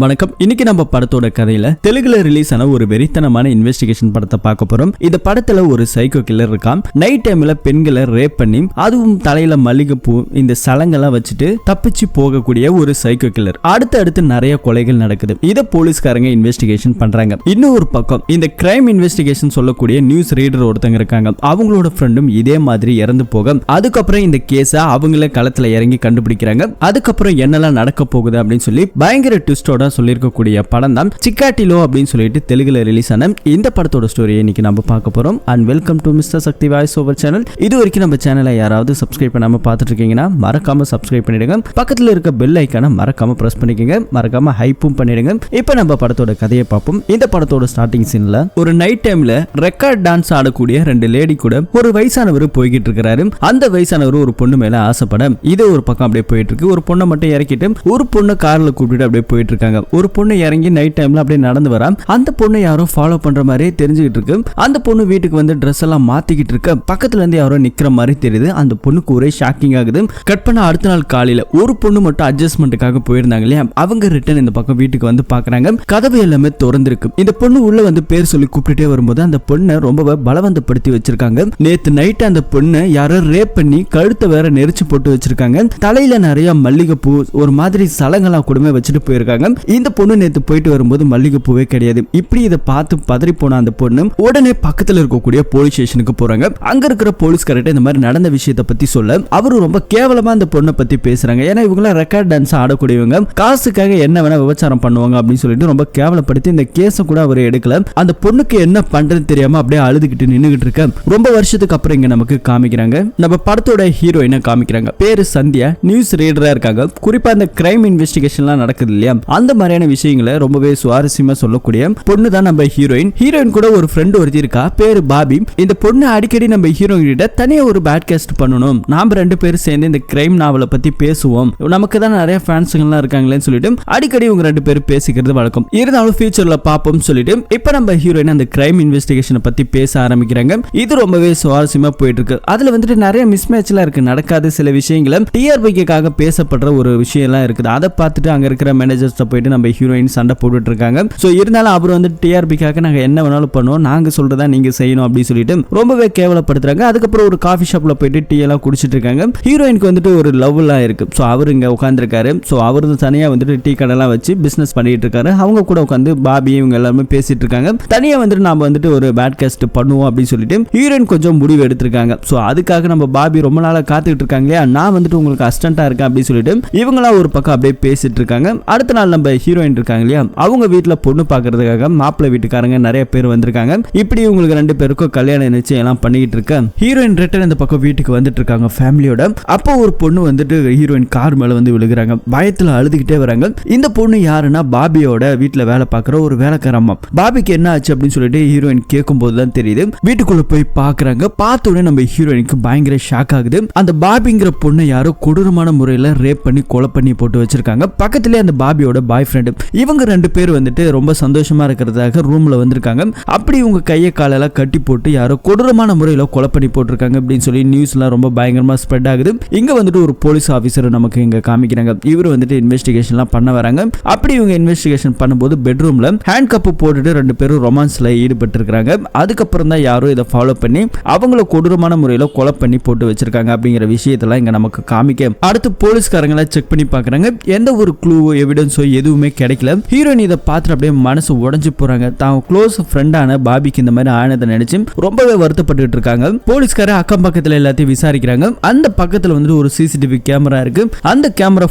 வணக்கம். இன்னைக்கு நம்ம படத்தோட கதையில தெலுங்குல ரிலீஸ் ஆன ஒரு வெறித்தனமான இன்வெஸ்டிகேஷன் படத்தை பார்க்க போறோம். இந்த படத்துல ஒரு சைக்கோ கில்லர் இருக்கான். நைட் டைம்ல பெண்களை ரேப் பண்ணி அதுவும் தலையில மல்லிகைப்பூ இந்த சலங்கெல்லாம் வச்சுட்டு தப்பிச்சு போகக்கூடிய ஒரு சைக்கோ கில்லர். அடுத்து நிறைய கொலைகள் நடக்குது. இத போலீஸ்காரங்க இன்வெஸ்டிகேஷன் பண்றாங்க. இன்னொரு பக்கம் இந்த கிரைம் இன்வெஸ்டிகேஷன் சொல்லக்கூடிய நியூஸ் ரீடர் ஒருத்தங்க இருக்காங்க. அவங்களோட ஃப்ரெண்டும் இதே மாதிரி இறந்து போக அதுக்கப்புறம் இந்த கேஸ அவங்கள களத்துல இறங்கி கண்டுபிடிக்கிறாங்க. அதுக்கப்புறம் என்னெல்லாம் நடக்க போகுது அப்படின்னு சொல்லி பயங்கர ட்விஸ்டோட சொல்லிருக்கக்கூடிய படம் தான் சிக்காட்டிலோ அப்படின்னு சொல்லிட்டு தெலுங்குல ரிலீஸ் ஆன இந்த படத்தோட ஸ்டோரியை இன்னைக்கு நம்ம பார்க்க போறோம். And welcome to mister Shakti voice over channel. இது வரைக்கும் நம்ம சேனலை யாராவது சப்ஸ்கிரைப் பண்ணாம பார்த்துட்டு இருக்கீங்கன்னா மறக்காம சப்ஸ்கிரைப் பண்ணிடுங்க. பக்கத்துல இருக்க பெல் ஐக்கான மறக்காம பிரஸ் பண்ணிக்கங்க. மறக்காம ஹைப்பும் பண்ணிடுங்க. இப்போ நம்ம படத்தோட கதையை பார்ப்போம். இந்த படத்தோட ஸ்டார்டிங் சீன்ல ஒரு நைட் டைம்ல ரெக்கார்ட் டான்ஸ் ஆடக்கூடிய ரெண்டு லேடி கூட ஒரு வயசானவர் போய்கிட்டு இருக்காரு. அந்த வயசானவர் ஒரு பொண்ணு மேல ஆசைப்பட இது ஒரு பக்கம் அப்படியே போயிட்டு இருக்கு. ஒரு பொண்ணை மட்டும் இறக்கிட்டு ஒரு பொண்ணு கார்ல கூப்பிட்டு அப்படியே போயிட்டு இருக்காங்க. ஒரு பொண்ணு இறங்கி நைட் டைம்ல அப்படியே நடந்து வரா. அந்த பொண்ணு யாரோ ஃபாலோ பண்ற மாதிரியே தெரிஞ்சுக்கிட்டு இருக்கு. அந்த பொண்ணு வீட்டுக்கு வந்து ட்ரெஸ் எல்லாம் மாத்திக்கிட்டு இருக்க பக்கத்துல இருந்து யாரோ நிக்கிற மாதிரி தெரியுது. அந்த பொண்ணுக்கு ஒரே ஷாக்கிங் ஆகுது. கட் பண்ண அடுத்த நாள் காலையில ஒரு பொண்ணு மட்டும் அட்ஜஸ்ட்மெண்ட்டுக்காக போயிருந்தாங்க இல்லையா, அவங்க ரிட்டர்ன் இந்த பக்கம் வீட்டுக்கு வந்து பாக்குறாங்க. கதவு எல்லாமே திறந்திருக்கு. இந்த பொண்ணு உள்ள வந்து பேர் சொல்லி கூப்பிட்டுட்டே வரும்போது அந்த பொண்ணை ரொம்ப பலவந்தப்படுத்தி வச்சிருக்காங்க. நேத்து நைட் அந்த பொண்ணு யாரோ ரேப் பண்ணி கழுத்தை வேற நெரிச்சு போட்டு வச்சிருக்காங்க. தலையில நிறைய மல்லிகைப்பூ ஒரு மாதிரி சலங்கெல்லாம் கூடமே வச்சுட்டு போயிருக்காங்க. இந்த பொண்ணு நேத்து போயிட்டு வரும்போது மல்லிகைப்பூவே கிடையாது. இப்படி இதை பார்த்து பதறி போன அந்த பொண்ணு உடனே பக்கத்துல இருக்கக்கூடிய போலீஸ் ஸ்டேஷனுக்கு போறாங்க. அங்க இருக்கிற போலீஸ்காரர்ட்ட இந்த மாதிரி நடந்த விஷயத்தை பத்தி சொல்ல அவரு ரொம்ப கேவலமா அந்த பொண்ணை பத்தி பேசுறாங்க. ஏன்னா இவங்க ரெக்கார்ட் டான்ஸ் ஆடக்கூடியவங்க, காசுக்காக என்ன வேணா விபச்சாரம் பண்ணுவாங்க அப்படின்னு சொல்லிட்டு ரொம்ப கேவலப்படுத்தி இந்த கேஸை கூட அவர் எடுக்கல. அந்த பொண்ணுக்கு என்ன பண்றது தெரியாம அப்படியே அழுதுகிட்டு நின்னுகிட்டு இருக்க ரொம்ப வருஷத்துக்கு அப்புறம் இங்க நமக்கு காமிக்கிறாங்க. நம்ம படத்தோட ஹீரோயினை காமிக்கிறாங்க. பேரு சந்தியா, நியூஸ் ரீடரா இருக்காங்க. குறிப்பா அந்த கிரைம் இன்வெஸ்டிகேஷன்லாம் நடக்குது இல்லையா, அந்த மாதிரியான விஷயங்களை ரொம்பவே சுவாரஸ்யமா சொல்லக்கூடிய பொண்ணு தான் நம்ம ஹீரோயின். ஹீரோயின் கூட ஒரு ஃப்ரெண்ட் ஒருத்தி இருக்கா, பேரு பாபி. இந்த பொண்ணு அடிக்கடி நம்ம ஹீரோயின் கிட்ட தனியா ஒரு பாட்காஸ்ட் பண்ணணும், நாம ரெண்டு பேரும் சேர்ந்து இந்த கிரைம் நாவலை பத்தி பேசுவோம், நமக்கு தான் நிறைய ஃபேன்ஸ்லாம் இருக்காங்களேன்னு சொல்லிட்டு அடிக்கடி இவங்க ரெண்டு பேரும் பேசிக்கிறது வழக்கம். இருந்தாலும் ஃபியூச்சர்ல பாப்போம் சொல்லிட்டு இப்ப நம்ம ஹீரோயின் அந்த கிரைம் இன்வெஸ்டிகேஷனை பத்தி பேச ஆரம்பிக்கிறாங்க. இது ரொம்பவே சுவாரஸ்யமா போயிட்டு இருக்கு. அதுல வந்துட்டு நிறைய மிஸ்மேட்ச்லாம் இருக்கு. நடக்காத சில விஷயங்களை டிஆர்பிக்காக பேசப்படுற ஒரு விஷயம் எல்லாம் இருக்குது. அதை பார்த்துட்டு அங்க இருக்கிற மேனேஜர்ஸ் போயிட்டு நம்ம ஹீரோயின் சண்டை போட்டுட்டு இருக்காங்க. சோ இருந்தாலும் அவர் வந்து டிஆர்பிக்காக நாங்க என்ன வேணாலும் பண்ணுவோம், நாங்க சொல்றதா நீங்க செய்யணும் அப்படின்னு சொல்லிட்டு ரொம்பவே கேவலப்படுத்துறாங்க. அதுக்கப்புறம் ஒரு காஃபி ஷாப்ல போயிட்டு டீ எல்லாம் குடிச்சிட்டு இருக்காங்க. ஹீரோயினுக்கு வந்துட்டு ஒரு லவ் எல்லாம் இருக்கு. சோ அவர் இங்க உட்கார்ந்துருக்காரு. சோ அவர் தனியா வந்துட்டு டீ கடைலாம் வச்சு பிசினஸ் பண்ணிட்டு இருக்காரு. அவங்க கூட உட்காந்து பாபி இவங்க எல்லாமே பேசிட்டு இருக்காங்க. தனியா வந்துட்டு நாம வந்துட்டு ஒரு பாட்காஸ்ட் பண்ணுவோம் அப்படின்னு சொல்லிட்டு ஹீரோயின் கொஞ்சம் முடிவு எடுத்திருக்காங்க. சோ அதுக்காக நம்ம பாபி ரொம்ப நாளா காத்துக்கிட்டு இருக்காங்க இல்லையா, நான் வந்துட்டு உங்களுக்கு அசிஸ்டண்டா இருக்கேன் அப்படின்னு சொல்லிட்டு இவங்களா ஒரு பக்கம் அப்படியே பேசிட்டு இருக்காங்க. அடுத்த நாள் நம்ம ஹீரோயின் இருக்காங்க இல்லையா, அவங்க வீட்டுல பொண்ணு பாக்குறதுக்காக மாப்பிள்ளை வீட்டுக்காரங்க நிறைய பேர் வந்திருக்காங்க. இப்படி உங்களுக்கு ரெண்டு பேருக்கும் கல்யாண நிச்சயம் எல்லாம் பண்ணிட்டு இருக்க ஹீரோயின் ரிட்டர்ன் இந்த பக்கம் வீட்டுக்கு வந்துட்டு இருக்காங்க ஃபேமிலியோட. அப்போ ஒரு பொண்ணு வந்துட்டு ஹீரோயின் கார் மேல வந்து விழுகுறாங்க. பயத்துல அழுதுகிட்டே வராங்க. இந்த பொண்ணு யாருன்னா பாபியோட வீட்டுல வேலை பார்க்குற ஒரு வேலைக்கார அம்மா. பாபிக்கு என்ன ஆச்சு அப்படின்னு சொல்லிட்டு ஹீரோயின் கேட்கும் போதுதான் தெரியுது. வீட்டுக்குள்ள போய் பாக்குறாங்க. பார்த்த உடனே நம்ம ஹீரோயினுக்கு பயங்கர ஷாக் ஆகுது. அந்த பாபிங்கிற பொண்ணு யாரோ கொடூரமான முறையில ரேப் பண்ணி கொலை பண்ணி போட்டு வச்சிருக்காங்க. பக்கத்திலே அந்த பாபியோட பாய் ஃப்ரெண்ட். இவங்க ரெண்டு பேர் வந்துட்டு ரொம்ப சந்தோஷமா இருக்கிறதுக்காக ரூம்ல வந்திருக்காங்க. அப்படி இவங்க கையை காலெல்லாம் கட்டி போட்டு யாரோ கொடூரமான முறையில கொலை பண்ணி போட்டிருக்காங்க அப்படின்னு சொல்லி நியூஸ்லாம் ரொம்ப பயங்கரமா ஸ்ப்ரெட் ஆகுது. இங்க வந்துட்டு ஒரு போலீஸ் ஆபீசர் நமக்கு இங்க காமிக்கிறாங்க. இவர் வந்துட்டு இன்வெஸ்டிகேஷன்லாம் பண்ண வராங்க. அப்படி இவங்க இன்வெஸ்டிகேஷன் பண்ணும்போது பெட்ரூம்ல ஹேண்ட் கப் போட்டுட்டு ரெண்டு பேரும் ரொமான்ஸ்ல ஈடுபட்டு இருக்காங்க. அதுக்கப்புறம் தான் யாரோ இதை ஃபாலோ பண்ணி அவங்கள கொடூரமான முறையில கொலை பண்ணி போட்டு வச்சிருக்காங்க அப்படிங்கிற விஷயத்தெல்லாம் இங்க நமக்கு காமிக்க அடுத்து போலீஸ்காரங்களை செக் பண்ணி பாக்குறாங்க. எந்த ஒரு க்ளூ எவிடன்ஸோ எதுவுமே கிடைக்கல. ஹீரோயின் இதை பார்த்துட்டு அப்படியே மனசு உடைஞ்சு போறாங்க. தான் க்ளோஸ் ஃப்ரெண்டான பாபிக்கு இந்த மாதிரி ஆனதை நினைச்சு ரொம்பவே வருத்தப்பட்டு இருக்காங்க. போலீஸ்காரர் அக்கம் பக்கத்துல எல்லாத்தையும் விசாரிக்கிறாங்க. அந்த பக்கத்துல வந்துட்டு ஒரு சிசிடிவி கேமரா இருக்கு. அந்த கேமரா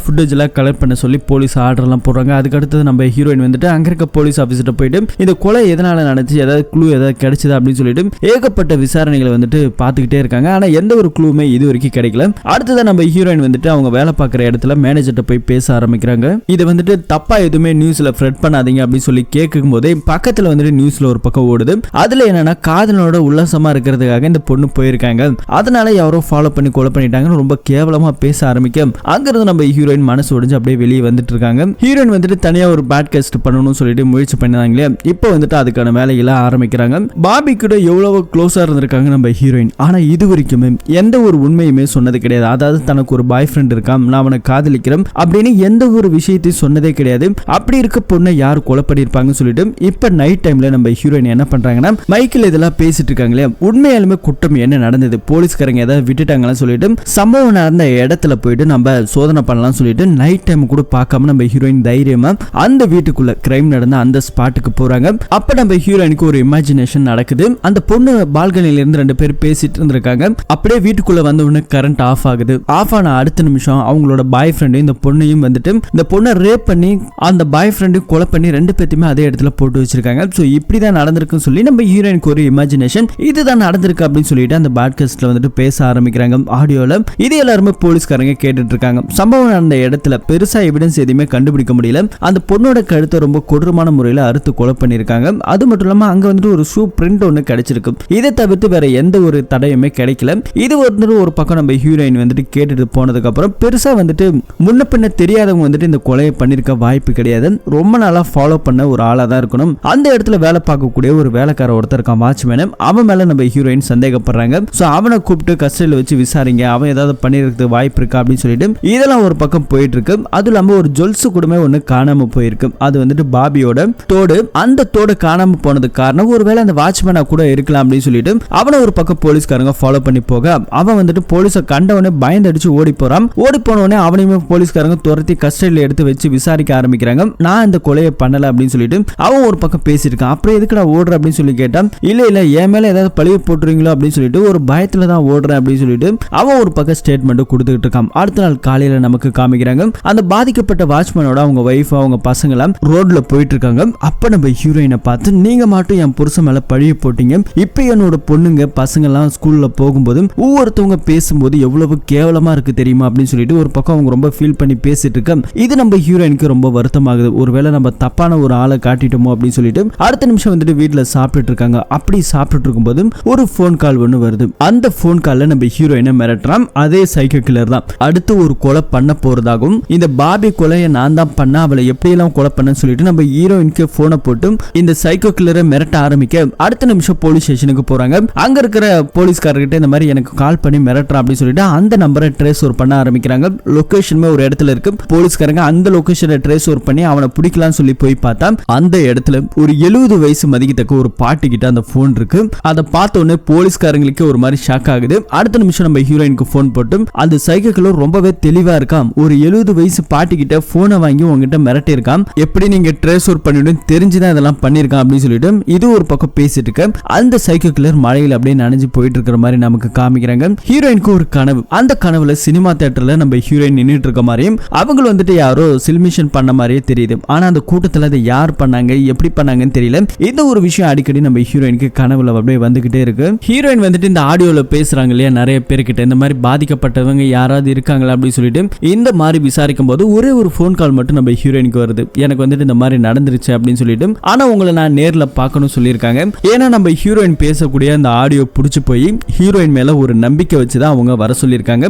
ஃபுட்டேஜ் எல்லாம் கலெக்ட் பண்ண சொல்லி போலீஸ் ஆர்டர் எல்லாம் போடுறாங்க. அதுக்கு அடுத்தது நம்ம ஹீரோயின் வந்துட்டு அங்க இருக்க போலீஸ் ஆபீசர்ட்ட போயிட்டு இந்த கொலை எதனால நடந்துச்சு, ஏதாவது க்ளூ ஏதாவது கிடைச்சதா அப்படின்னு சொல்லிட்டு ஏகப்பட்ட விசாரணைகளை வந்துட்டு பார்த்துக்கிட்டே இருக்காங்க. ஆனா எந்த ஒரு க்ளூமே இது வரைக்கும் கிடைக்கல. அடுத்ததான் நம்ம ஹீரோயின் வந்துட்டு அவங்க வேலை பார்க்குற இடத்துல மேனேஜர்ட்ட போய் பேச ஆரம்பிக்கிறாங்க. இதை வந்துட்டு தப்பா எதுவுமே நியூஸ்ல ஃப்ரெட் பண்ணாதீங்க அப்படின்னு சொல்லி கேட்கும் போதே பக்கத்துல வந்துட்டு நியூஸ்ல ஒரு பக்கம் ஓடுது. அதுல என்னன்னா காதலோட உல்லாசமா இருக்கிறதுக்காக இந்த பொண்ணு போயிருக்காங்க, அதனால யாரோ ஃபாலோ பண்ணி கொலை பண்ணிட்டாங்கன்னு ரொம்ப கேவலமா பேச ஆரம்பிக்க அங்கிருந்து நம்ம ஹீரோயின் மனசு உடைஞ்சு அப்படியே வெளியே வந்துட்டு இருக்காங்க. ஹீரோயின் வந்துட்டு தனியா ஒரு பாட்காஸ்ட் பண்ணணும்னு சொல்லிட்டு முயற்சி பண்ணாங்களே, இப்போ வந்துட்டு அதுக்கான வேலைகளை ஆரம்பிக்கிறாங்க. பாபி கூட எவ்வளவு க்ளோஸா இருந்திருக்காங்க நம்ம ஹீரோயின். ஆனா இது வரைக்குமே எந்த ஒரு உண்மையுமே சொன்னது கிடையாது. அதாவது தனக்கு ஒரு பாய் ஃப்ரெண்ட் இருக்கான், நான் அவனை காதலிக்கிறேன் அப்படின்னு எந்த ஒரு விஷயத்தையும் சொன்னதே கிடையாது. கிடையாது. அப்படி இருக்க பொண்ணை யார் கொலை பண்ணிருப்பாங்கன்னு சொல்லிட்டு இப்ப நைட் டைம்ல நம்ம ஹீரோயின் என்ன பண்றாங்கன்னா மைக்கில் இதெல்லாம் பேசிட்டு இருக்காங்களே, உண்மையாலுமே குற்றம் என்ன நடந்தது, போலீஸ்காரங்க ஏதாவது விட்டுட்டாங்கன்னு சொல்லிட்டு சம்பவம் நடந்த இடத்துல போயிட்டு நம்ம சோதனை பண்ணலாம் சொல்லிட்டு நைட் டைம் கூட பார்க்காம நம்ம ஹீரோயின் தைரியமா அந்த வீட்டுக்குள்ள கிரைம் நடந்த அந்த ஸ்பாட்டுக்கு போறாங்க. அப்ப நம்ம ஹீரோயினுக்கு ஒரு இமேஜினேஷன் நடக்குது. அந்த பொண்ணு பால்கனில இருந்து 2 பேர் பேசிட்டு இருந்திருக்காங்க. அப்படியே வீட்டுக்குள்ள வந்த உடனே கரண்ட் ஆஃப் ஆகுது. ஆஃப் ஆன அடுத்த நிமிஷம் அவங்களோட பாய் ஃப்ரெண்டு இந்த பொண்ணையும் வந்துட்டு இந்த பொண்ணை ரேப் பண்ணி அந்த பாய் ஃப்ரெண்டையும் கொலை பண்ணி 2 பேத்தையுமே அதே இடத்துல போட்டு வச்சிருக்காங்க. ஸோ இப்படிதான் நடந்திருக்குன்னு சொல்லி நம்ம ஹீரோயினுக்கு ஒரு இமேஜினேஷன் இதுதான் நடந்திருக்கு அப்படின்னு சொல்லிட்டு அந்த பாட்காஸ்ட்ல வந்துட்டு பேச ஆரம்பிக்கிறாங்க ஆடியோல. இது எல்லாருமே போலீஸ்காரங்க கேட்டுட்டு இருக்காங்க. சம்பவம் நடந்த இடத்துல பெருசா எவிடன்ஸ் எதுவுமே கண்டுபிடிக்க முடியல. அந்த பொண்ணோட கழுத்தை ரொம்ப கொடூரமான முறையில் அறுத்து கொலை பண்ணிருக்காங்க. அது மட்டும் இல்லாம அங்க வந்துட்டு ஒரு ஷூ பிரிண்ட் ஒன்று கிடைச்சிருக்கு. இதை தவிர்த்து வேற எந்த ஒரு தடையுமே கிடைக்கல. இது வந்துட்டு ஒரு பக்கம் நம்ம ஹீரோயின் வந்துட்டு கேட்டுட்டு போனதுக்கு அப்புறம் பெருசா வந்துட்டு முன்ன பின்ன தெரியாதவங்க வந்துட்டு இந்த கொலையை பண்ணிருக்க வாய்ப்பு கிடையாது. ரொம்ப நாளா ஃபாலோ பண்ண ஒரு ஆளா தான் இருக்கணும். அந்த இடத்துல வேலை பார்க்கக்கூடிய ஒரு வேலைக்கார ஒருத்தர் இருக்கான், வாட்ச்மேன். அவன் மேல நம்ம ஹீரோயின் சந்தேகப்படுறாங்க. சோ அவனை கூப்பிட்டு கஸ்டடியில் வச்சு விசாரிங்க, அவன் ஏதாவது பண்ணிருக்க வாய்ப்பு இருக்கா அப்படின்னு சொல்லிட்டு இதெல்லாம் ஒரு பக்கம் போயிட்டு இருக்கு. அது இல்லாம ஒரு ஜொல்ஸ் கூடமே ஒண்ணு காணாம போயிருக்கு. அது வந்துட்டு பாபியோட தோடு. அந்த தோடு காணாம போனதுக்கு காரணம் ஒருவேளை அந்த வாட்ச்மேனா கூட இருக்கலாம் அப்படின்னு சொல்லிட்டு அவனை ஒரு பக்கம் போலீஸ்காரங்க ஃபாலோ பண்ணி போக அவன் வந்துட்டு போலீஸை கண்டவனே பயந்து அடிச்சு ஓடி போறான். ஓடி போனவனே அவனையுமே போலீஸ்காரங்க துரத்தி கஸ்டடியில் எடுத்து வச்சு விசாரிக்க ஆரம்பிக்கிறாங்க. நான் இந்த கொலையை பண்ணல அப்படின்னு சொல்லிட்டு அவன் ஒரு பக்கம் பேசியிருக்கான். அப்புறம் எதுக்குடா ஓடுற அப்படின்னு சொல்லி கேட்டான். இல்ல என் மேல ஏதாவது பழிய போட்டுறீங்களோ அப்படின்னு சொல்லிட்டு ஒரு பயத்துல தான் ஓடுறேன் அப்படின்னு சொல்லிட்டு அவன் ஒரு பக்கம் ஸ்டேட்மெண்ட் கொடுத்துட்டு இருக்கான். அடுத்த நாள் காலையில நமக்கு காமிக்கிறாங்க அந்த பாதிக்கப்பட்ட வாட்ச்மேனோட அவங்க வைஃப் அவங்க பசங்க எல்லாம் ரோட்ல போயிட்டு இருக்காங்க. அப்ப நம்ம ஹீரோயினை பார்த்து நீங்க மட்டும் என் புருஷன் மேல பழிய போட்டீங்க, இப்ப என்னோட பொண்ணுங்க பசங்க எல்லாம் ஸ்கூல்ல போகும்போது ஒவ்வொருத்தவங்க பேசும்போது எவ்வளவு கேவலமா இருக்கு தெரியுமா அப்படின்னு சொல்லிட்டு ஒரு பக்கம் அவங்க ரொம்ப ஃபீல் பண்ணி பேசிட்டு இருக்க. இது நம்ம ஹீரோயினுக்கு ரொம்ப வருத்தமாகுது. ஒருவேளை நம்ம தப்பான ஒரு ஆளை காட்டிட்டோமோ அப்படின்னு சொல்லிட்டு அடுத்த நிமிஷம் வந்துட்டு வீட்டுல சாப்பிட்டுட்டு இருக்காங்க. அப்படி சாப்பிட்டுட்டு இருக்கும்போது ஒரு போன் கால் ஒண்ணு வருது. அந்த போன் கால்ல நம்ம ஹீரோயினை மிரட்டுறான் அதே சைக்கோ கில்லர் தான். அடுத்து ஒரு கொலை பண்ண போறதாகவும் இந்த பாபி கொலையை நான் தான் பண்ண, அவளை எப்படியெல்லாம் கொலை பண்ண சொல்லிட்டு நம்ம ஹீரோயினுக்கு போனை போட்டு இந்த சைக்கோ கில்லரை மிரட்ட ஆரம்பிக்க அடுத்த நிமிஷம் போலீஸ் ஸ்டேஷனுக்கு போறாங்க. அங்க இருக்கிற போலீஸ்காரர்கிட்ட இந்த மாதிரி எனக்கு கால் பண்ணி மிரட்டுறான் அப்படின்னு சொல்லிட்டு அந்த நம்பரை ட்ரேஸ் ஓவர் பண்ண ஆரம்பிக்கிறாங்க. லொகேஷனுமே ஒரு இடத்துல இருக்கு. போலீஸ்காரங்க அந்த லொகேஷனை ட்ரேஸ் ஓவர் பண்ணி அவனை பிடிக்கலாம்னு சொல்லி போய் பார்த்தா அந்த இடத்துல ஒரு 70 வயசு மதிக்கத்தக்க ஒரு பாட்டி கிட்ட அந்த போன் இருக்கு. அதை பார்த்த உடனே போலீஸ்காரங்களுக்கு ஒரு மாதிரி ஷாக் ஆகுது. அடுத்த நிமிஷம் நம்ம ஹீரோயினுக்கு போன் போட்டு அந்த சைக்கோ கில்லர் ரொம்பவே தெளிவா இருக்கான். ஒரு 70 வயசு பாட்டி கிட்ட போனை வாங்கி உங்ககிட்ட மிரட்டி இருக்கான், எப்படி நீங்க ட்ரேஸ் ஓவர் பண்ணிட்டு தெரிஞ்சுதான் இதெல்லாம் பண்ணிருக்கான் அப்படின்னு சொல்லிட்டு இது ஒரு பக்கம் பேசிட்டு இருக்க. அந்த சைக்கோ கில்லர் மழையில் அப்படியே நனைஞ்சு போயிட்டு இருக்கிற மாதிரி நமக்கு காமிக்கிறாங்க. ஹீரோயினுக்கு ஒரு கனவு. அந்த கனவுல சினிமா தியேட்டர்ல நம்ம ஹீரோயின் நின்னுட்டு இருக்க மாதிரியும் அவங்க வந்துட்டு யாரோ சில்மிஷன் பண்ண மாதிரியே தெரியுது. ஆனா அந்த கூட்டத்துல அதை யார் பண்ணாங்க எப்படி பண்ணாங்கன்னு தெரியல. இந்த ஒரு விஷயம் அடிக்கடி நம்ம ஹீரோயினுக்கு கனவுல அப்படியே வந்துகிட்டே இருக்கு. ஹீரோயின் வந்துட்டு இந்த ஆடியோல பேசுறாங்க இல்லையா நிறைய பேர்கிட்ட, இந்த மாதிரி பாதிக்கப்பட்டவங்க யாராவது இருக்காங்களா அப்படின்னு சொல்லிட்டு இந்த மாதிரி விசாரிக்கும் போது ஒரே ஒரு போன் கால் மட்டும் நம்ம ஹீரோயினுக்கு வருது. எனக்கு வந்துட்டு இந்த மாதிரி நடந்துருச்சு அப்படின்னு சொல்லிட்டு, ஆனா உங்களை நான் நேர்ல பார்க்கணும் சொல்லியிருக்காங்க. ஏன்னா நம்ம ஹீரோயின் பேசக்கூடிய அந்த ஆடியோ புடிச்சு போய் ஹீரோயின் மேல ஒரு நம்பிக்கை வச்சுதான் அவங்க வர சொல்லியிருக்காங்க.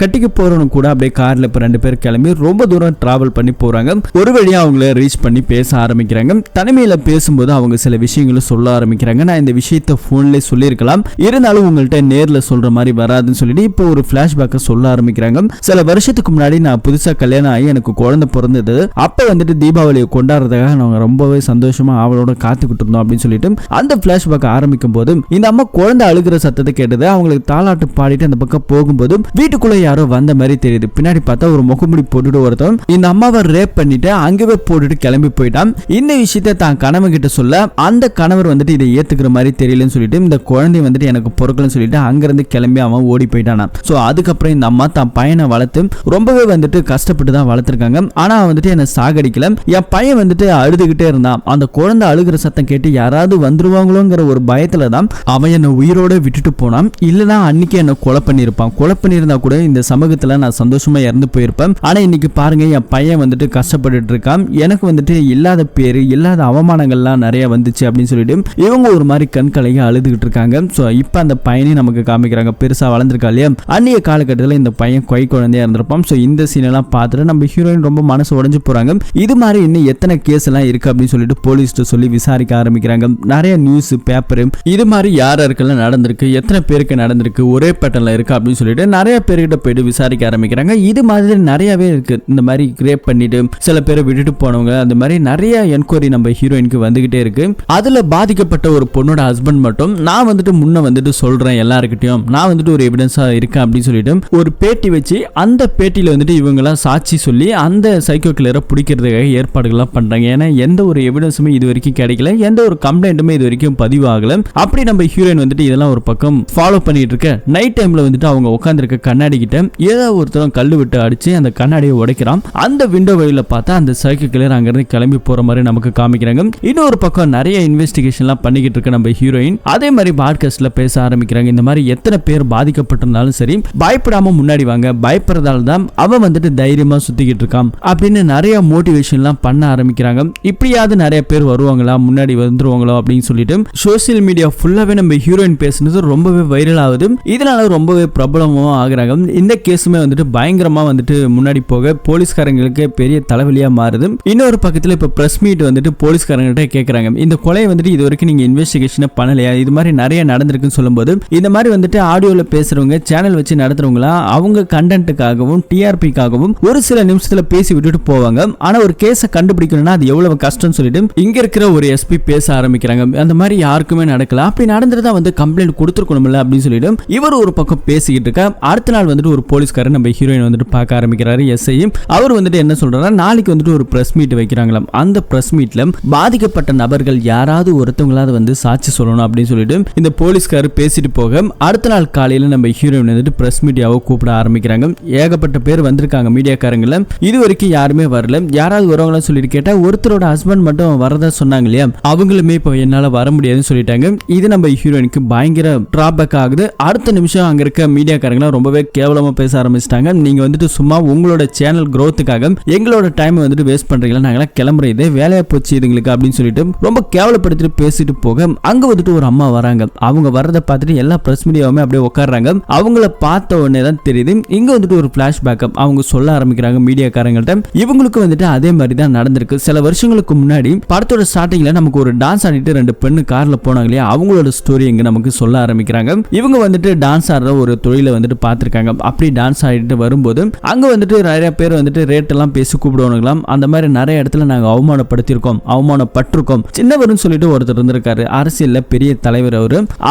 கட்டிக்கு போறவங்க கூட அப்படியே கார்ல இப்ப 2 பேர் கிளம்பி ரொம்ப தூரம் டிராவல் பண்ணி போறாங்க. ஒரு வழியா அவங்கள ரீச் பண்ணி பேச ஆரம்பிக்கிறாங்க. தனிமையில பேசும்போது அவங்க சில விஷயங்களை சொல்ல ஆரம்பிக்கிறாங்க. நான் இந்த விஷயத்தை போன்ல சொல்லியிருக்கலாம், இருந்தாலும் உங்கள்கிட்ட நேர்ல சொல்ற மாதிரி வராதுன்னு சொல்லிட்டு இப்போ ஒரு பிளாஷ்பேக்கை சொல்ல ஆரம்பிக்கிறாங்க. சில வருஷத்துக்கு முன்னாடி நான் புதுசா கல்யாணம் ஆகி எனக்கு குழந்தை பிறந்தது. அப்ப வந்துட்டு தீபாவளியை கொண்டாடுறதுக்காக நாங்க ரொம்பவே சந்தோஷமா அவளோட காத்துக்கிட்டு இருந்தோம் அப்படின்னு சொல்லிட்டு அந்த பிளாஷ்பேக் ஆரம்பிக்கும் போது இந்த அம்மா குழந்தை அழுகிற சத்தத்தை கேட்டது. அவங்களுக்கு தாலாட்டு பாடிட்டு அந்த பக்கம் போகும்போது வீட்டுக்குள்ள யாரோ வந்த மாதிரி தெரியுது. பின்னாடி பார்த்தா ஒரு முகமுடி போட்டுட்டு ஒருத்தன் இந்த அம்மாவை ரேப் பண்ணிட்டு அங்கவே போட்டுட்டு கிளம்பி போயிட்டான். இந்த விஷயத்தை தான் கணவன் கிட்ட சொல்ல அந்த கணவர் வந்துட்டு இதை ஏத்துக்கிற மாதிரி தெரியலன்னு சொல்லிட்டு இந்த குழந்தை வந்துட்டு எனக்கு பொறுக்கலன்னு சொல்லிட்டு அங்கிருந்து கிளம்பி அவன் ஓடி போயிட்டானா. சோ அதுக்கப்புறம் இந்த அம்மா தான் பையனை வளர்த்து ரொம்பவே வந்துட்டு கஷ்டப்பட்டு தான் வளர்த்திருக்காங்க. ஆனா வந்துட்டு என்ன சாகடிக்கல. என் பையன் வந்துட்டு அழுதுகிட்டே இருந்தான். அந்த குழந்தை அழுகிற சத்தம் கேட்டு யாராவது வந்துருவாங்களோங்கிற ஒரு பயத்துல தான் அவன் என்ன உயிரோட விட்டுட்டு போனான். இல்லனா அன்னைக்கு என்ன கொலை பண்ணிருப்பான். கொலை பண்ணியிருந்தா கூட இந்த சமூகத்துல நான் சந்தோஷமா இறந்து போயிருப்பேன். ஆனா இன்னைக்கு பாருங்க என் பையன் வந்துட்டு கஷ்டப்பட்டு இருக்கான். எனக்கு வந்துட்டு இல்லாத பேரு இல்லாத அவமானங்கள்லாம் நிறைய வந்துச்சு அப்படின்னு சொல்லிட்டு இவங்க ஒரு மாதிரி கண்களைய அழுதுகிட்டு இருக்காங்க. சோ இப்ப அந்த பையனை நமக்கு காமிக்கிறாங்க. பெருசா வளர்ந்துருக்கா இல்லையா, அன்னைய காலகட்டத்தில் இந்த பையன் குழந்தையா இருந்திருப்பான். சோ இந்த சீன் எல்லாம் பார்த்துட்டு நம்ம ஹீரோயின் ரொம்ப மனசு உடைஞ்சு போறாங்க. இது மாதிரி இன்னும் எத்தனை கேஸ் எல்லாம் இருக்கு அப்படின்னு சொல்லிட்டு போலீஸ்ட்டு சொல்லி விசாரிக்க ஆரம்பிக்கிறாங்க. நிறைய நியூஸ் பேப்பர் இது மாதிரி யாருக்கெல்லாம் நடந்திருக்கு, எத்தனை பேருக்கு நடந்திருக்கு, ஒரே பேட்டர்ல இருக்கு அப்படின்னு சொல்லிட்டு நிறைய பேர்கிட்ட போயிட்டு விசாரிக்க ஆரம்பிக்கிறாங்க. இது மாதிரி நிறையவே இருக்கு. இந்த மாதிரி ரேப் பண்ணிட்டு சில சில பேரை விட்டுட்டு போனவங்க, அந்த மாதிரி நிறைய என்கொயரி நம்ம ஹீரோயினுக்கு வந்துகிட்டே இருக்கு. அதுல பாதிக்கப்பட்ட ஒரு பொண்ணோட ஹஸ்பண்ட் மட்டும் நான் வந்துட்டு முன்ன வந்துட்டு சொல்றேன் எல்லாருக்கிட்டையும், நான் வந்துட்டு ஒரு எவிடன்ஸா இருக்கேன் அப்படின்னு சொல்லிட்டு ஒரு பேட்டி வச்சு அந்த பேட்டியில வந்துட்டு இவங்கெல்லாம் சாட்சி சொல்லி அந்த சைக்கோ கில்லரை பிடிக்கிறதுக்காக ஏற்பாடுகள்லாம் பண்றாங்க. ஏன்னா எந்த ஒரு எவிடன்ஸுமே இது வரைக்கும் கிடைக்கல, எந்த ஒரு கம்ப்ளைண்ட்டுமே இது வரைக்கும் பதிவாகல. அப்படி நம்ம ஹீரோயின் வந்துட்டு இதெல்லாம் ஒரு பக்கம் ஃபாலோ பண்ணிட்டு இருக்க நைட் டைம்ல வந்துட்டு அவங்க உட்காந்துருக்க கண்ணாடி கிட்ட ஏதோ ஒருத்தரும் கல்லு விட்டு அடிச்சு அந்த கண்ணாடியை உடைக்கிறான். அந்த விண்டோ வழியில பார்த்தா அந்த சைக்கோ கில்லர் அங்கிருந்து கிளம்பி போற மாதிரி நமக்கு காமிக்கிறாங்க. இன்னொரு பக்கம் நிறைய இன்வெஸ்டிகேஷன்லாம் பண்ணிக்கிட்டு இருக்க நம்ம ஹீரோயின் அதே மாதிரி பாட்காஸ்ட்ல பேச ஆரம்பிக்கிறாங்க. இந்த மாதிரி எத்தனை பேர் பாதிக்கப்பட்டிருந்தாலும் சரி பயப்படாம முன்னாடி வாங்க, பயப்படுறதால தான் அவன் வந்துட்டு தைரியமா சுத்திக்கிட்டு இருக்கான் அப்படின்னு நிறைய மோட்டிவேஷன்லாம் பண்ண ஆரம்பிக்கிறாங்க. இப்படியாவது நிறைய பேர் வருவாங்களா, முன்னாடி வந்துருவாங்களோ அப்படின்னு சொல்லிட்டு சோசியல் மீடியா ஃபுல்லாவே நம்ம ஹீரோயின் பேசுனது ரொம்பவே வைரல் ஆகுது. இதனால ரொம்பவே பிரபலமும் ஆகுறாங்க. இந்த கேஸுமே வந்துட்டு பயங்கரமா வந்துட்டு முன்னாடி போக போலீஸ்காரங்களுக்கு பெரிய தலைவலியா மாறுது. இன்னொரு பக்கத்துல இப்ப பிரஸ் மீட் வந்துட்டு போலீஸ்காரங்கிட்ட கேட்கறாங்க, இந்த கொலை வந்துட்டு இது வரைக்கும் நீங்க இன்வெஸ்டிகேஷன் பண்ணலையா, இது மாதிரி நிறைய நடந்திருக்குன்னு சொல்லும்போது இந்த மாதிரி வந்துட்டு ஆடியோல பேசுறவங்க சேனல் வச்சு நடத்துறவங்களா அவங்க கண்டென்ட்டுக்காகவும் டிஆர்பிக்காகவும் ஒரு சில நிமிஷத்துல பேசி விட்டுட்டு போவாங்க. ஆனா ஒரு கேஸை கண்டுபிடிக்கணும்னா அது எவ்வளவு கஷ்டம்னு சொல்லிட்டு இங்க இருக்கிற ஒரு எஸ்பி பேச ஆரம்பிக்கிறாங்க. அந்த மாதிரி யாருக்குமே நடக்கல, அப்படி நடந்துட்டா வந்து கம்ப்ளைண்ட் கொடுத்துருக்கணும்ல அப்படின்னு சொல்லிட்டு இவர் ஒரு பக்கம் பேசிக்கிட்டு இருக்க. அடுத்த நாள் வந்துட்டு ஒரு போலீஸ்காரர் நம்ம ஹீரோயின் வந்துட்டு பார்க்க ஆரம்பிக்கிறாரு எஸ்ஐ. அவர் வந்துட்டு என்ன சொல்றாரு, நாளைக்கு வந்துட்டு ஒரு பிரஸ் மீட் வைக்கிறாங்களாம். அந்த பிரஸ் மீட்ல பாதிக்கப்பட்ட நபர்கள் யாராவது ஒருத்தவங்களாவது வந்து சாட்சி சொல்லணும் அப்படின்னு சொல்லிட்டு இந்த போலீஸ்காரர் பேசிட்டு போக அடுத்த நாள் காலையில நம்ம ஹீரோயின் வந்துட்டு பிரஸ் மீடியாவை கூப்பிட ஆரம்பிக்கிறாங்க. ஏகப்பட்ட பேர் வந்திருக்காங்க மீடியாக்காரங்கள, இது வரைக்கும் யாருமே வரல. யாராவது வருவாங்களா சொல்லிட்டு கேட்டா ஒருத்தரோட ஹஸ்பண்ட் மட்டும் வரதா சொன்னாங்க இல்லையா, அவங்களுமே இப்போ என்னால வர முடியாதுன்னு சொல்லிட்டாங்க. இது நம்ம ஹீரோயினுக்கு பயங்கர டிராபேக் ஆகுது. அடுத்த நிமிஷம் அங்க இருக்க மீடியாக்காரங்க ரொம்பவே கேவலமா பேச ஆரம்பிச்சிட்டாங்க. நீங்க வந்துட்டு சும்மா உங்களோட சேனல் growthக்காக எங்களோட டைம் வந்துட்டு வேஸ்ட் பண்றீங்களா, நாங்களா கிளம்புறது வேலையா போச்சு இதுங்களுக்கு அப்படின்னு சொல்லிட்டு ரொம்ப கேவலப்படுத்திட்டு பேசிட்டு போக அங்க வந்துட்டு ஒரு அம்மா வராங்க. அவங்க வரத பார்த்துட்டு எல்லா பிரஸ் மீடியாவுமே அப்படியே உட்கார்றாங்க. அவங்கள பார்த்த உடனே தான் தெரியுது இங்க வந்துட்டு ஒரு பிளாஷ்பேக் அவங்க சொல்ல ஆரம்பிக்கிறாங்க மீடியாக்காரங்கள்ட்ட. இவங்களுக்கு வந்துட்டு அதே மாதிரி தான் நடந்திருக்கு. சில வருஷங்களுக்கு முன்னாடி படத்தோட ஸ்டார்டிங்ல நமக்கு ஒரு டான்ஸ் ஆடிட்டு ரெண்டு பெண்ணு கார்ல போனாங்க இல்லையா, அவங்களோட ஸ்டோரி இங்க நமக்கு சொல்ல ஆரம்பிக்கிறாங்க. இவங்க வந்துட்டு டான்ஸ் ஆடுற ஒரு தொழிலை வந்துட்டு பார்த்திருக்காங்க. அப்படி டான்ஸ் ஆடிட்டு வரும்போது அங்க வந்துட்டு நிறைய பேர் வந்துட்டு ரேட் எல்லாம் பேசி கூப்பிடுவாங்களாம். அந்த மாதிரி நிறைய இடத்துல நாங்க அவமானப்படுத்திருக்கோம், அவமானப்பட்டிருக்கோம். சின்னவர்னு சொல்லிட்டு ஒருத்தர் இருந்திருக்காரு, அரசியல்ல பெரிய தலைவர்.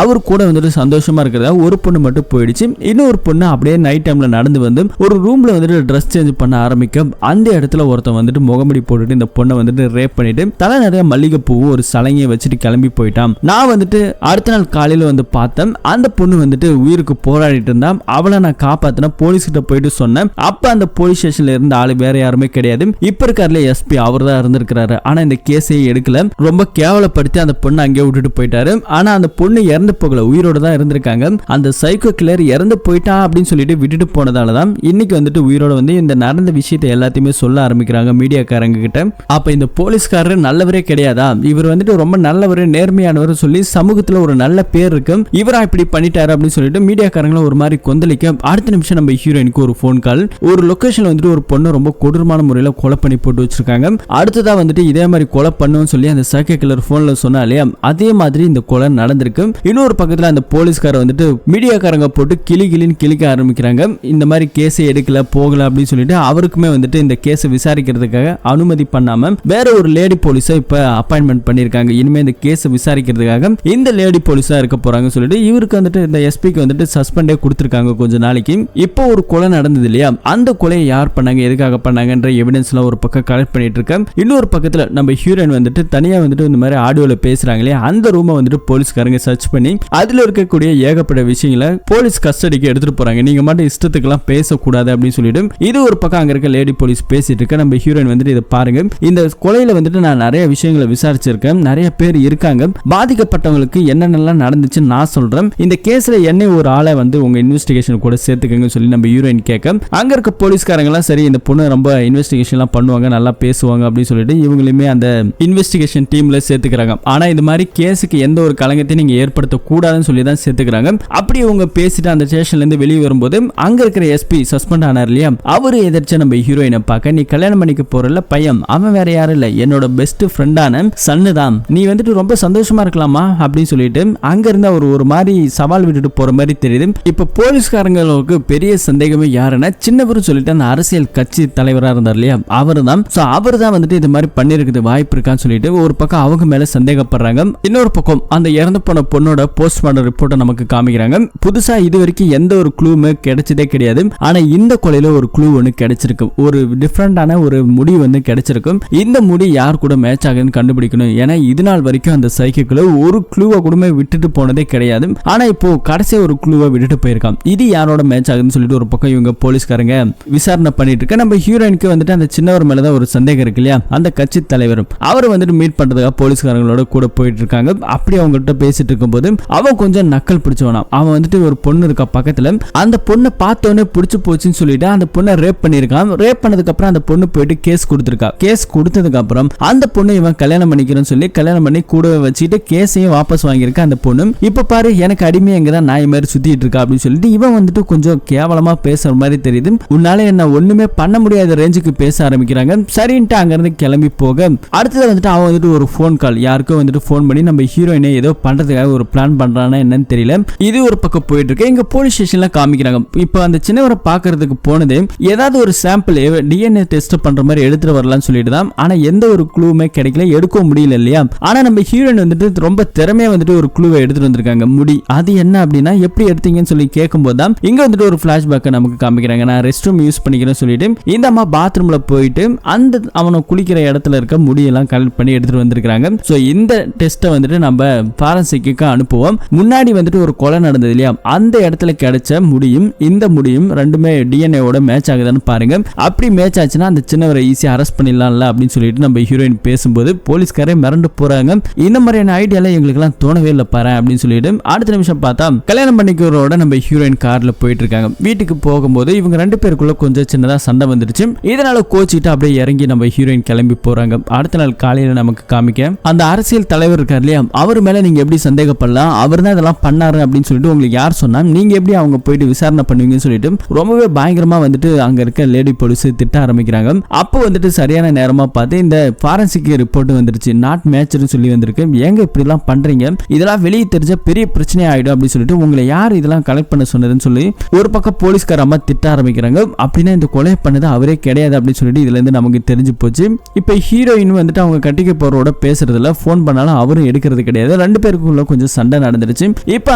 அவர் கூட வந்துட்டு சந்தோஷமா இருக்கிறதா ஒரு பொண்ணு மட்டும் போயிடுச்சு. இன்னொரு பொண்ணு அப்படியே நைட் டைம்ல நடந்து வந்து ஒரு ரூம்ல வந்துட்டு ட்ரெஸ் சேஞ்ச் பண்ண ஆரம்பிக்க அந்த இடத்துல ஒருத்தன் வந்துட்டு முகமுடி போட்டுட்டு இந்த பொண்ணை வந்துட்டு ரேப் பண்ணிட்டு தலை நிறைய மல்லிகை பூவும் ஒரு சலங்கையை வச்சுட்டு கிளம்பி போயிட்டான். நான் வந்துட்டு அடுத்த நாள் காலையில வந்து பார்த்தேன், அந்த பொண்ணு வந்துட்டு உயிருக்கு போராடிட்டு இருந்தா. அவளை நான் காப்பாத்தின போலீஸ் கிட்ட போயிட்டு சொன்னேன். அப்ப அந்த போலீஸ் ஸ்டேஷன்ல இருந்த ஆளு வேற யாருமே கிடையாது, இப்ப இருக்காருல எஸ்பி, அவர் தான் இருந்திருக்கிறாரு. ஆனா இந்த கேஸையே எடுக்கல, ரொம்ப கேவலப்படுத்தி அந்த பொண்ணு அங்கே விட்டுட்டு போயிட்டாரு. ஆனா அந்த பொண்ணு இறந்து போகல, உயிரோட தான் இருந்திருக்காங்க. அந்த சைக்கோ கில்லர் இறந்து போயிட்டா அப்படின்னு சொல்லிட்டு விட்டுட்டு போனதாலதான் இன்னைக்கு வந்துட்டு உயிரோட வந்து இந்த நடந்த விஷயத்தை எல்லாத்தையுமே சொல்ல ஆரம்பிக்கிறாங்க மீடியாக்காரங்க கிட்ட. அப்ப இந்த போலீஸ்காரர் நல்லவரே கிடையாதா, இவர் வந்துட்டு ரொம்ப நல்லவர் நேர்மையானவர் சொல்லி சமூகத்துல ஒரு நல்ல பேர் இருக்கு, இவரா இப்படி பண்ணிட்டாரு அப்படின்னு சொல்லிட்டு மீடியாக்காரங்களை ஒரு மாதிரி கொந்தளிக்க அடுத்த நிமிஷம் நம்ம ஹீரோயினுக்கு ஒரு போன் கால். ஒரு லொகேஷன்ல வந்துட்டு ஒரு பொண்ணு ரொம்ப கொடூரமான முறையில கொலை பண்ணி போட்டு வச்சிருக்காங்க. அடுத்ததா வந்துட்டு இதே மாதிரி கொலை பண்ணுன்னு சொல்லி அந்த சைக்கோ கில்லர் போன்ல சொன்னாலே அதே மாதிரி இந்த கொலை நடந்திருக்கு. இன்னொரு பக்கத்துல அந்த போலீஸ்கார வந்துட்டு மீடியாக்காரங்க போட்டு கிளின்னு கிளிக்க ஆரம்பிக்கிறாங்க. இந்த மாதிரி கேஸை எடுக்கல போகல அப்படின்னு சொல்லிட்டு அவருக்குமே வந்துட்டு இந்த கேஸை விசாரிக்கிறதுக்காக அனுமதி பண்ணாம வேற ஒரு லேடி போலீஸை இப்ப அப்பாயின்மெண்ட் பண்ணிருக்காங்க. இனிமே இந்த கேஸை விசாரிக்கிறதுக்காக இந்த லேடி போலீஸா இருக்க போறாங்க சொல்லிட்டு இவருக்கு வந்துட்டு இந்த எஸ்பிக்கு வந்துட்டு சஸ்பெண்டே கொடுத்திருக்காங்க கொஞ்ச நாளைக்கு. இப்போ ஒரு கொலை நடந்தது இல்லையா, அந்த கொலையை யார் பண்ணாங்க, எதுக்காக பண்ணாங்கன்ற எவிடன்ஸ்லாம் ஒரு பக்கம் கலெக்ட் பண்ணிட்டு இருக்கேன். இன்னொரு பக்கத்துல நம்ம ஹீரோயின் வந்துட்டு தனியா வந்துட்டு இந்த மாதிரி ஆடியோல பேசுறாங்க இல்லையா, அந்த ரூமை வந்துட்டு போலீஸ்காரங்க சர்ச் பண்ணி அதுல இருக்கக்கூடிய ஏகப்பட்ட விஷயங்களை போலீஸ் கஸ்டடிக்கு எடுத்துட்டு போறாங்க. நீங்க மட்டும் இஷ்டத்துக்கு எல்லாம் பேசக்கூடாது அப்படின்னு சொல்லிட்டு இது ஒரு பக்கம் அங்க இருக்க லேடி போலீஸ் பேசிட்டு இருக்க. நம்ம ஹீரோயின் வந்துட்டு இதை பாருங்க, இந்த கொலையில வந்துட்டு நான் நிறைய விஷயங்களை விசாரிச்சிருக்கேன், நிறைய பேர் இருக்காங்க, பாதிக்கப்பட்டவங்களுக்கு என்னென்னலாம் நடந்துச்சு நான் சொல்றேன், இந்த கேஸ்ல என்ன ஒரு ஆளை வந்து உங்க இன்வெஸ்டிகேஷன் கூட சேர்த்துக்கங்க சொல்லி நம்ம ஹீரோயின் கேட்க அங்க இருக்க போலீஸ்காரங்க எல்லாம் சரி இந்த பொண்ணு ரொம்ப இன்வெஸ்டிகேஷன் எல்லாம் பண்ணுவாங்க, நல்லா பேசுவாங்க அப்படின்னு சொல்லிட்டு இவங்களுமே அந்த இன்வெஸ்டிகேஷன் டீம்ல சேர்த்துக்கிறாங்க. ஆனா இந்த மாதிரி கேஸுக்கு எந்த ஒரு கலங்கத்தையும் நீங்க ஏற்படுத்த கூடாதுன்னு சொல்லி தான் சேர்த்துக்கிறாங்க. அப்படி அவங்க பேசிட்டு அந்த ஸ்டேஷன்ல இருந்து வெளியே வரும்போது அங்க இருக்கிற எஸ்பி சஸ்பெண்ட் ஆனார் இல்லையா, அவரு எதிர்த்து நம்ம ஹீரோயினை பார்க்க, நீ கல்யாணம் பண்ணிக்க போறல பையன் அவன் வேற யாரும் இல்ல, என்னோட பெஸ்ட் ஃப்ரெண்டான சன்னு தான், நீ வந்துட்டு ரொம்ப சந்தோஷமா இருக்கலாமா அப்படின்னு சொல்லிட்டு அங்க இருந்து அவர் ஒரு மாதிரி சவால் விட்டுட்டு போற மாதிரி தெரியுது. இப்ப போலீஸ்காரங்களுக்கு பெரிய சந்தேகமே யாருன்னா சின்னவரும் சொல்லிட்டு அந்த அரசியல் கட்சி தலைவரா இருந்தார் இல்லையா, அவர் தான். சோ அவர் தான் வந்துட்டு இது மாதிரி பண்ணிருக்குது வாய்ப்பு இருக்கான்னு சொல்லிட்டு ஒரு பக்கம் அவங்க மேல சந்தேகப்படுறாங்க. இன்னொரு பக்கம் அந்த இறந்து போன பொண்ணோட போஸ்ட்மார்டம் ரிப்போர்ட்டை நமக்கு காமிக்கிறாங்க. புதுசா இது வரைக்கும் எந்த ஒரு க்ளூமே கிடைச்சதே கிடையாது. ஆனா இந்த கொலையில ஒரு க்ளூ ஒன்று கிடைச்சிருக்கு. ஒரு டிஃப்ரெண்டான ஒரு முடி வந்து கிடைச்சிருக்கும். இந்த முடி யார் கூட மேட்ச் ஆகுதுன்னு கண்டுபிடிக்கணும். ஏன்னா இது நாள் வரைக்கும் அந்த சைக்கிள் ஒரு க்ளூவை கூட விட்டுட்டு போனதே கிடையாது. ஆனா இப்போ கடைசி ஒரு க்ளூவை விட்டுட்டு போயிருக்கான். இது யாரோட மேட்ச் ஆகுதுன்னு சொல்லிட்டு ஒரு பக்கம் இவங்க போலீஸ்காரங்க விசாரணை பண்ணிட்டு இருக்க. நம்ம ஹீரோயினுக்கு வந்துட்டு அந்த சின்னவர் மேலதான் ஒரு சந்தேகம் இருக்கு இல்லையா, அந்த கட்சி தலைவரும் அவர் வந்துட்டு மீட் பண்றதுக்காக போலீஸ்காரங்களோட கூட போயிட்டு இருக்காங்க. அப்படி அவங்க கிட்ட பேசிட்டு இருக்கும்போது அவன் கொஞ்சம் நக்கல் பிடிச்சவனா. அவன் வந்துட்டு ஒரு பொண்ணு இருக்கா பக்கத்துல, அந்த பொண்ணை பார்த்தோன்னே பிடிச்சு போச்சுன்னு சொல்லிட்டு அந்த பொண்ணை ரேப் பண்ணிருக்கான். ரேப் பண்ணதுக்கு அப்புறம் அந்த பொண்ணு போயிட்டு கேஸ் கொடுத்திருக்கா. கேஸ் கொடுத்ததுக்கு அப்புறம் அந்த பொண்ணு இவன் கல்யாணம் பண்ணிக்கிறேன்னு சொல்லி கல்யாணம் பண்ணி கூட வச்சுட்டு கேஸையும் வாபஸ் வாங்கியிருக்க. அந்த பொண்ணு இப்ப பாரு எனக்கு அடிமையா இங்கதான் நாய் மாதிரி சுத்திட்டு இருக்கா அப்படின்னு சொல்லிட்டு இவன் வந்துட்டு கொஞ்சம் கேவலமா பேசுற மாதிரி தெரியுது. உன்னால என்ன ஒண்ணுமே பண்ண முடியாத ரேஞ்சுக்கு பேச ஆரம்பிக்கிறாங்க. சரின்ட்டு அங்க இருந்து கிளம்பி போக அடுத்தது வந்துட்டு அவன் வந்துட்டு ஒரு போன் கால் யாருக்கோ வந்துட்டு போன் பண்ணி நம்ம ஹீரோயினை ஏதோ பண்றதுக்காக ஒரு பிளான் பண்றானா என்னன்னு தெரியல. இது ஒரு பக்கம் போயிட்டு இருக்கு. இங்க போலீஸ் ஸ்டேஷன்ல காமிக்கிறாங்க. இப்போ அந்த சின்னவரை பாக்குறதுக்கு போனது ஏதாவது ஒரு சாம்பிள் டிஎன்ஏ டெஸ்ட் பண்ற மாதிரி எடுத்துட்டு வரலாம்னு சொல்லிட்டு தான். ஆனா எந்த ஒரு க்ளூமே கிடைக்கல, எடுக்க முடியல இல்லையா. ஆனா நம்ம ஹீரோயின் வந்துட்டு ரொம்ப திறமையா வந்துட்டு ஒரு க்ளூவை எடுத்துட்டு வந்திருக்காங்க. முடி அது என்ன அப்படின்னா எப்படி எடுத்தீங்கன்னு சொல்லி கேட்கும்போது தான் இங்க வந்துட்டு ஒரு பிளாஷ்பேக்கை நமக்கு காமிக்கிறாங்க. நான் ரெஸ்ட் ரூம் யூஸ் பண்ணிக்கிறேன்னு சொல்லிட்டு இந்த அம்மா பாத்ரூம்ல போயிட்டு அந்த அவனை குளிக்கிற இடத்துல இருக்க முடியெல்லாம் கலெக்ட் பண்ணி எடுத்துட்டு வந்திருக்காங்க. சோ இந்த டெஸ்ட்டை வந்துட்டு நம்ம ஃபாரன்சிக்கு அனுப்புவோம். முன்னாடி வந்துட்டு ஒரு கொலை நடந்தது இல்லையா, அந்த இடத்துல கிடைச்ச முடியும் இந்த முடியும் ரெண்டுமே டிஎன்ஏவோட மேட்ச் ஆகுதுன்னு பாருங்க. அப்படி மேட்ச் ஆச்சுன்னா அந்த சின்னவரை ஈஸியா அரெஸ்ட் பண்ணிடலாம்ல அப்படின்னு சொல்லிட்டு நம்ம ஹீரோயின் பேசும்போது போலீஸ்காரே மிரண்டு போறாங்க. இந்த மாதிரியான ஐடியால எங்களுக்கு எல்லாம் தோணவே இல்லை பாரு அப்படின்னு சொல்லிட்டு அடுத்த நிமிஷம் பார்த்தா கல்யாணம் பண்ணிக்கிறோட நம்ம ஹீரோயின் கார்ல போயிட்டு இருக்காங்க. வீட்டுக்கு போகும்போது இவங்க ரெண்டு பேருக்குள்ள கொஞ்சம் சின்னதா சண்டை வந்துருச்சு. இதனால கோச்சிட்டு அப்படியே இறங்கி நம்ம ஹீரோயின் கிளம்பி போறாங்க. அடுத்த நாள் காலையில நமக்கு காமிக்க அந்த அரசியல் தலைவர் இருக்கார் இல்லையா, அவர் மேல நீங்க எப்படி சந்தேகப்படலாம், அவர் தான் இதெல்லாம் பண்ணாரு அப்படின்னு சொல்லிட்டு உங்களுக்கு யார் சொன்னா, நீங்க எப்படி அவங்க போயிட்டு விசாரணை பண்ணுவீங்கன்னு சொல்லிட்டு ரொம்பவே பயங்கரமா வந்துட்டு அங்க இருக்க லேடி போலீஸ் திட்ட ஆரம்பிக்கிறாங்க. அப்போ வந்துட்டு சரியான நேரமா பார்த்து இந்த ஃபாரன்சிக் ரிப்போர்ட் வந்துருச்சு, நாட் மேட்ச்னு சொல்லி வந்திருக்கு. ஏங்க இப்படி எல்லாம் பண்றீங்க, இதெல்லாம் வெளியே தெரிஞ்ச பெரிய பிரச்சனை ஆயிடும் அப்படின்னு சொல்லிட்டு உங்களை யார் இதெல்லாம் கலெக்ட் பண்ண சொன்னதுன்னு சொல்லி ஒரு பக்கம் போலீஸ்கார அம்மா திட்ட ஆரம்பிக்கிறாங்க. அப்படின்னா இந்த கொலை பண்ணது அவரே கிடையாது அப்படின்னு சொல்லிட்டு இதுல இருந்து நமக்கு தெரிஞ்சு போச்சு. இப்ப ஹீரோயின் வந்துட்டு அவங்க கட்டிக்க போறோட பேசுறதுல போன் பண்ணாலும் அவரும் எடுக்கிறது கிடையாது. ரெண்டு பேருக்குள்ள கொஞ்சம் சண்டை நடந்துருச்சு. இப்ப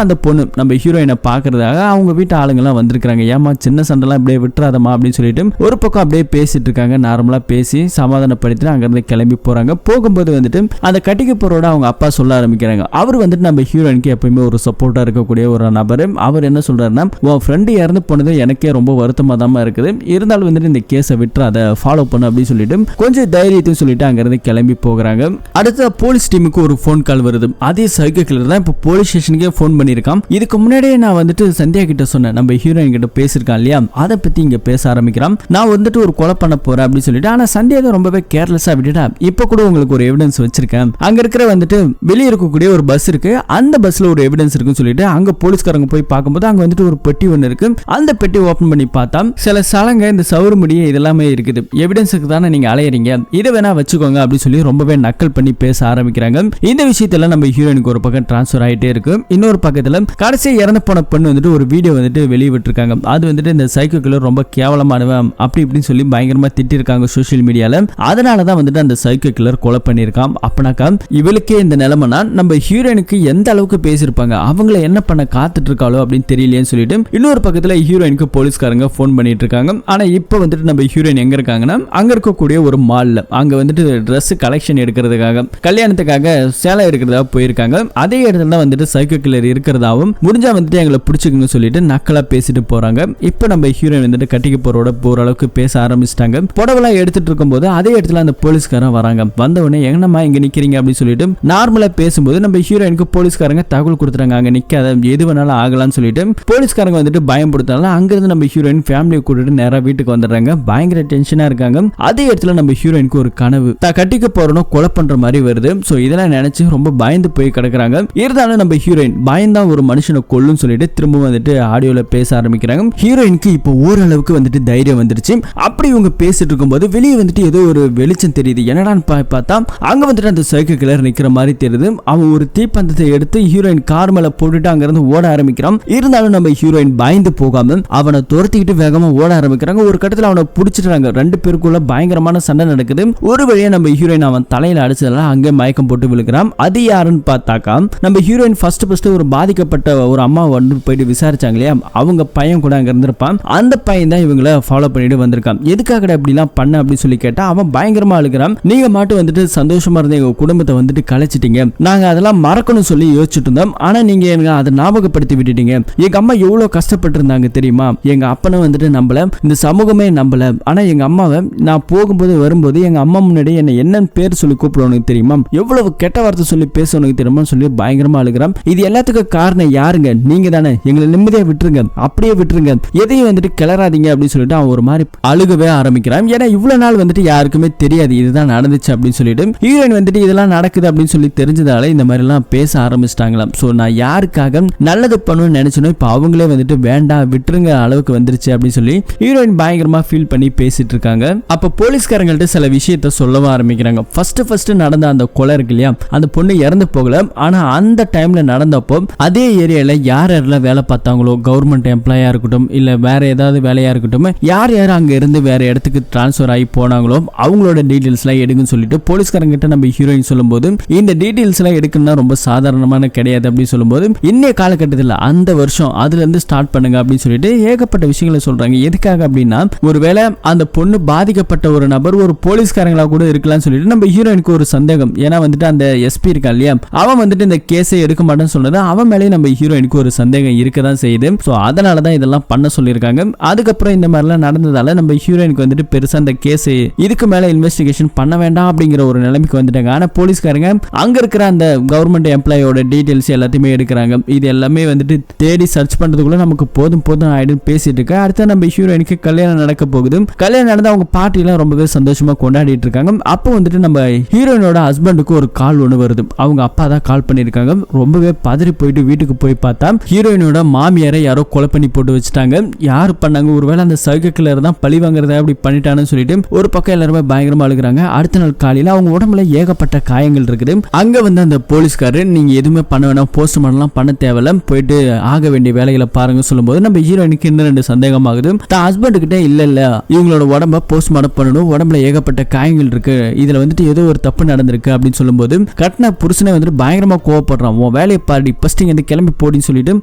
அந்த பொண்ணு நம்ம ஹீரோயினை பாக்குறதாக அவங்க வீட்டு ஆளுங்க எல்லாம் வந்திருக்காங்க. ஏமா சின்ன சண்டைலாம் அப்படியே விட்டுறாதமா அப்படின்னு சொல்லிட்டு ஒரு பக்கம் அப்படியே பேசிட்டு இருக்காங்க. நார்மலா பேசி சமாதானப்படுத்தி அங்க இருந்து கிளம்பி போறாங்க. போகும்போது வந்துட்டு அந்த கட்டிக்க போறோட அவங்க அப்பா சொல்ல ஆரம்பிக்கிறாங்க. அவர் வந்துட்டு நம்ம ஹீரோயினுக்கு எப்பயுமே ஒரு சப்போர்ட்டா இருக்கக்கூடிய ஒரு நபர். அவர் என்ன சொல்றாருன்னா, உன் ஃப்ரெண்டு இறந்து போனது எனக்கே ரொம்ப வருத்தமா தான் இருக்குது, இருந்தாலும் வந்துட்டு இந்த கேஸை விட்டு அதை ஃபாலோ பண்ணு அப்படின்னு சொல்லிட்டு கொஞ்சம் தைரியத்தையும் சொல்லிட்டு அங்க இருந்து கிளம்பி போகிறாங்க. அடுத்த போலீஸ் டீமுக்கு ஒரு போன் கால் வருது. அதே சைக்கோ கில்லர் தான் இப்ப போலீஸ் ஸ்டேஷனுக்கே போன் பண்ணிருக்கான். இதுக்கு முன்னாடியே நான் வந்துட்டு சந்தியா கிட்ட சொன்னேன், நம்ம ஹீரோயின் கிட்ட பேசிருக்கான் இல்லையா, அதை பத்தி இங்க பேச ஆரம்பிக்கிறான். நான் வந்துட்டு ஒரு கொலை பண்ண போறேன் அப்படின்னு சொல்லிட்டு, ஆனா சந்தியா தான் ரொம்பவே கேர்லெஸ்ஸா விட்டுட்டா. இப்ப கூட உங்களுக்கு ஒரு எவிடன்ஸ் வச்சிருக்கேன், அங்க இருக்கிற வந்துட்டு வெளியே இருக்கக்கூடிய ஒரு பஸ் இருக்கு, அந்த பஸ்ல ஒரு எவிடன்ஸ் இருக்குன்னு சொல்லிட்டு அங்க போலீஸ்காரங்க போய் பார்க்கும்போது அங்க வந்துட்டு ஒரு பெட்டி ஒன்று இருக்கு. அந்த பெட்டி ஓபன் பண்ணி பார்த்தா சில சலங்க இந்த சவுறு முடிய இதெல்லாமே இருக்குது. எவிடன்ஸுக்கு தானே நீங்க அலையறீங்க, இதை வேணா வச்சுக்கோங்க அப்படின்னு சொல்லி ரொம்பவே நக்கல் பண்ணி பேச ஆரம்பிக்கிறாங்க. இந்த விஷயத்துல நம்ம ஹீரோயினுக்கு ஒரு பக்கம் டிரான்ஸ்ஃபர் ஆயிட்டே இருக்கு. இன்னொரு பக்கத்துல கடைசி இறந்து போன பெண்ணு வந்துட்டு ஒரு வீடியோ வந்துட்டு வெளியே விட்டுருக்காங்க. அது வந்துட்டு இந்த சைக்கோ கில்லர் ரொம்ப கேவலமானவன் அப்படி இப்படின்னு சொல்லி பயங்கரமா திட்டிருக்காங்க சோசியல் மீடியால. அதனாலதான் வந்துட்டு அந்த சைக்கோ கில்லர் கொலை பண்ணிருக்கான். அப்பனாக்கா இவளுக்கே இந்த நிலைமைனா நம்ம ஹீரோயினுக்கு எந்த அளவுக்கு பேசியிருப்பாங்க, அவங்கள என்ன பண்ண காத்துட்டு இருக்காளோ அப்படின்னு தெரியலையேன்னு சொல்லிட்டு இன்னொரு பக்கத்துல ஹீரோயினுக்கு போலீஸ்காரங்க போன் பண்ணிட்டு இருக்காங்க. ஆனா இப்ப வந்துட்டு நம்ம ஹீரோயின் எங்க இருக்காங்கன்னா அங்க இருக்கக்கூடிய ஒரு மால்ல அங்க வந்துட்டு ட்ரெஸ் கலெக்ஷன் எடுக்கிறதுக்காக கல்யாணத்துக்காக சேலை எடுக்கிறதா போயிருக்காங்க. அதே இடத்துல தான் வந்துட்டு சைக்கோ கில்லர் இருக்கிறதாவும் முடிஞ்சா வந்துட்டு எங்களை பிடிச்சிக்கணும்னு சொல்லிட்டு நக்கலா பேசிட்டு போறாங்க. இப்ப நம்ம ஹீரோயின் வந்துட்டு கட்டிக்க போறோட போற அளவுக்கு பேச ஆரம்பிச்சிட்டாங்க. புடவெல்லாம் எடுத்துட்டு இருக்கும் போது அதே இடத்துல அந்த போலீஸ்காரன் வராங்க. வந்த உடனே எங்கனமா இங்க நிக்கிறீங்க அப்படின்னு சொல்லிட்டு நார்மலா பேசும்போது நம்ம ஹீரோயினுக்கு போலீஸ்காரங்க தகவல் கொடுத்துறாங்க, அங்க நிக்காத எது வேணாலும் ஆகலாம்னு சொல்லிட்டு போலீஸ்காரங்க வந்துட்டு பயன்படுத்தினால அங்கிருந்து நம்ம ஹீரோயின் ஃபேமிலியை கூட்டிட்டு நேரா வீட்டுக்கு வந்துடுறாங்க. பயங்கர டென்ஷனா இருக்காங்க. அதே இடத்துல நம்ம ஹீரோயினுக்கு ஒரு கனவு கட்டிக்க போறோம் கொலை பண்ற மாதிரி வருது. சோ இதெல்லாம் நினைச்சு ரொம்ப பயந்து போய் கிடக்குறாங்க. இருந்தாலும் நம்ம ஹீரோயின் பயந்தா ஒரு மனுஷனை கொல்லுன்னு சொல்லிட்டு திரும்ப வந்துட்டு ஆடியோல பேச ஆரம்பிக்கிறாங்க. ஹீரோயினுக்கு இப்போ ஓரளவுக்கு வந்துட்டு தைரியம் வந்துருச்சு. அப்படி இவங்க பேசிட்டு இருக்கும்போது வெளியே வந்துட்டு ஏதோ ஒரு வெளிச்சம் தெரியுது. என்னடான்னு பார்த்தா அங்க வந்துட்டு அந்த சைக்கோ கில்லர் நிக்கிற மாதிரி தெரியுது. அவன் ஒரு தீப்பந்தத்தை எடுத்து ஹீரோயின் கார் மேல போட்டுட்டு அங்க இருந்து ஓட ஆரம்பிக்கிறான். இருந்தாலும் நம்ம ஹீரோயின் பயந்து போகாம அவனை துரத்திக்கிட்டு வேகமா ஓட ஆரம்பிக்கிறாங்க. ஒரு கட்டத்துல அவனை பிடிச்சிட்டாங்க. ரெண்டு பேருக்குள்ள பயங்கரமான சண்டை நடக்குது. ஒரு வழியா நம்ம ஹீரோயின் அவன் தலையில அடிச்சதால அங்கே மயக்கம் போட்டு விழுகிறான். அது யாருன்னு பார்த்தாக்கா நம்ம ஹீரோயின் ஃபர்ஸ்ட் ஒரு பாதிக்கப்பட்ட ஒரு அம்மா வந்து போயிட்டு விசாரிச்சாங்க இல்லையா, அவங்க பையன் கூட அங்க இருந்திருப்பான். அந்த பையன் தான் இவங்களை ஃபாலோ பண்ணிட்டு வந்திருக்கான். எதுக்காக அப்படிலாம் பண்ண அப்படின்னு சொல்லி கேட்டா அவன் பயங்கரமா அழுகிறான். நீங்க மட்டும் வந்துட்டு சந்தோஷமா இருந்த எங்க குடும்பத்தை வந்துட்டு கலைச்சிட்டீங்க, நாங்க அதெல்லாம் மறக்கணும் சொல்லி யோசிச்சுட்டு இருந்தோம். ஆனா நீங்க எனக்கு அதை ஞாபகப்படுத்தி விட்டுட்டீங்க. எங்க அம்மா எவ்வளவு கஷ்டப்பட்டு இருந்தாங்க தெரியுமா, எங்க அப்பனும் வந்துட்டு நம்பல, இந்த சமூகமே நம்பல. ஆனா எங்க அம்மாவை நான் போகும்போது வரும்போது எங்க அம்மா முன்னாடி என்ன என்னன்னு பேர் சொல்லி கூப்பிடணும் தெரியுமா, எவ்வளவு கெட்ட வார்த்தை சொல்லி பேசணும் தெரியுமா சொல்லி பயங்கரமா அழுகிறான். இது எல்லாத்துக்கும் காரணம் யாருங்க, நீங்க தானே, எங்களை நிம்மதியா விட்டுருங்க, அப்படியே விட்டுருங்க, எதையும் வந்துட்டு கிளறாதீங்க அப்படின்னு சொல்லிட்டு அவன் ஒரு மாதிரி அழுகவே ஆரம்பிக்கிறான். ஏன்னா இவ்வளவு நாள் வந்துட்டு யாருக்குமே தெரியாது இதுதான் நடந்துச்சு அப்படின்னு சொல்லிட்டு ஹீரோயின் வந்துட்டு இதெல்லாம் நடக்குது அப்படின்னு சொல்லி தெரிஞ்சதால இந்த மாதிரி எல்லாம் பேச ஆரம்பிச்சிட்டாங்களாம். சோ நான் யாருக்காக நல்லது பண்ணணும்னு நினைச்சனோ இப்ப அவங்களே வந்துட்டு வேண்டாம் விட்டுருங்க அளவுக்கு வந்துருச்சு அப்படின்னு சொல்லி ஹீரோயின் பயங்கரமா ஃபீல் பண்ணி பேசிட்டு இருக்காங்க. அப்ப போலீஸ்காரங்கள்ட்ட சில விஷயத்த சொல்லவும் ஆரம்பிக்கிறாங்க. ஃபர்ஸ்ட் நடந்த அந்த கொலை இருக்கு இல்லையா, அந்த பொண்ணு இறந்து போகல, ஆனா அந்த டைம்ல நடந்தப்போ அதே ஏரியால யார் யாரெல்லாம் வேலை பார்த்தாங்களோ, கவர்மெண்ட் எம்ப்ளாயா இருக்கட்டும் இல்ல வேற ஏதாவது வேலையா இருக்கட்டும், யார் யார் அங்க இருந்து வேற இடத்துக்கு டிரான்ஸ்பர் ஆகி போனாங்களோ அவங்களோட டீடைல்ஸ் எல்லாம் எடுக்குன்னு சொல்லிட்டு போலீஸ்காரங்கிட்ட நம்ம ஹீரோயின் சொல்லும்போது இந்த டீடைல்ஸ் எல்லாம் எடுக்கணும்னா ரொம்ப சாதாரணமான கிடையாது அப்படின்னு சொல்லும்போது இன்னைய காலகட்டத்தில் அந்த வருஷம் அதுல இருந்து ஸ்டார்ட் பண்ணுங்க அப்படின்னு சொல்லிட்டு ஏகப்பட்ட விஷயங்களை சொல்றாங்க. எதுக்காக அப்படின்னா ஒருவேளை அந்த பொண்ணு பாதிக்கப்பட்ட ஒரு நபர் ஒரு போலீஸ்காரங்களா கூட இருக்கலாம்னு சொல்லிட்டு நம்ம ஹீரோயினுக்கு ஒரு சந்தேகம். ஏன்னா வந்துட்டு அந்த எஸ்பி இருக்கா இல்லையா, அவன் வந்துட்டு இந்த கேஸை எடுக்க மாட்டேன்னு சொன்னது அவன் மேலே நம்ம ஹீரோயினுக்கு ஒரு சந்தேகம் இருக்கதான் செய்யுது. ஸோ அதனால தான் இதெல்லாம் பண்ண சொல்லியிருக்காங்க. அதுக்கப்புறம் இந்த மாதிரிலாம் நடந்ததால நம்ம ஹீரோயினுக்கு வந்துட்டு பெருசா அந்த கேஸ் இதுக்கு மேல இன்வெஸ்டிகேஷன் பண்ண வேண்டாம் அப்படிங்கிற ஒரு நிலைமைக்கு வந்துட்டாங்க. ஆனா போலீஸ்காரங்க அங்க இருக்கிற அந்த கவர்மெண்ட் எம்ப்ளாயோட டீடைல்ஸ் எல்லாத்தையுமே எடுக்கிறாங்க. இது எல்லாமே வந்துட்டு தேடி சர்ச் பண்றதுக்குள்ள நமக்கு போதும் ஆயிடும் பேசிட்டு இருக்க. அடுத்து நம்ம ஹீரோயினுக்கு கல்யாணம் நடக்க போகுது. கல்யாணம் நடந்து அவங்க பார்ட்டி எல்லாம் ரொம்பவே சந்தோஷமா கொண்டாடிட்டு இருக்காங்க. அப்போ வந்துட்டு நம்ம ஹீரோயினோட ஹஸ்பண்டுக்கு ஒரு கால் ஒன்று வருது. அவங்க அப்பா தான் கால் பண்ணிருக்காங்க. ரொம்பவே பதறி போயிட்டு வீட்டுக்கு போய் பார்த்தா ஹீரோயினோட மாமியாரை யாரோ கொலை பண்ணி போட்டு வச்சுட்டாங்க. யாரு பண்ணாங்க, ஒருவேளை அந்த சைக்கோ கில்லர் தான் பழி வாங்குறத அப்படி பண்ணிட்டான்னு சொல்லிட்டு ஒரு பக்கம் எல்லாருமே பயங்கரமா அழுகுறாங்க. அடுத்த நாள் காலையில அவங்க உடம்புல ஏகப்பட்ட காயங்கள் இருக்குது. அங்க வந்து அந்த போலீஸ்காரர் நீங்க எதுவுமே பண்ண வேணாம், போஸ்ட்மார்ட்டம் பண்ண தேவையில்ல, போயிட்டு ஆக வேண்டிய வேலைகளை பாருங்க சொல்லும்போது நம்ம ஹீரோயினுக்கு இன்னும் ரெண்டு சந்தேகமாகுது. தான் ஹஸ்பண்ட் கிட்ட இல்ல இவங்களோட உடம்ப போஸ்ட்மார்ட்டம் பண்ணணும், உடம்புல ஏகப்பட்ட காயங்கள் இருக்கு, இதுல வந்துட்டு ஏதோ ஒரு தப்பு நடந்திருக்கு அப்படின்னு சொல்லும்போது கட்டின புருஷனை வந்துட்டு பயங்கரமா கோவப்படுறான். உன் வேலையை பாடி ஃபர்ஸ்ட் இங்க கிளம்பி போடின்னு சொல்லிட்டு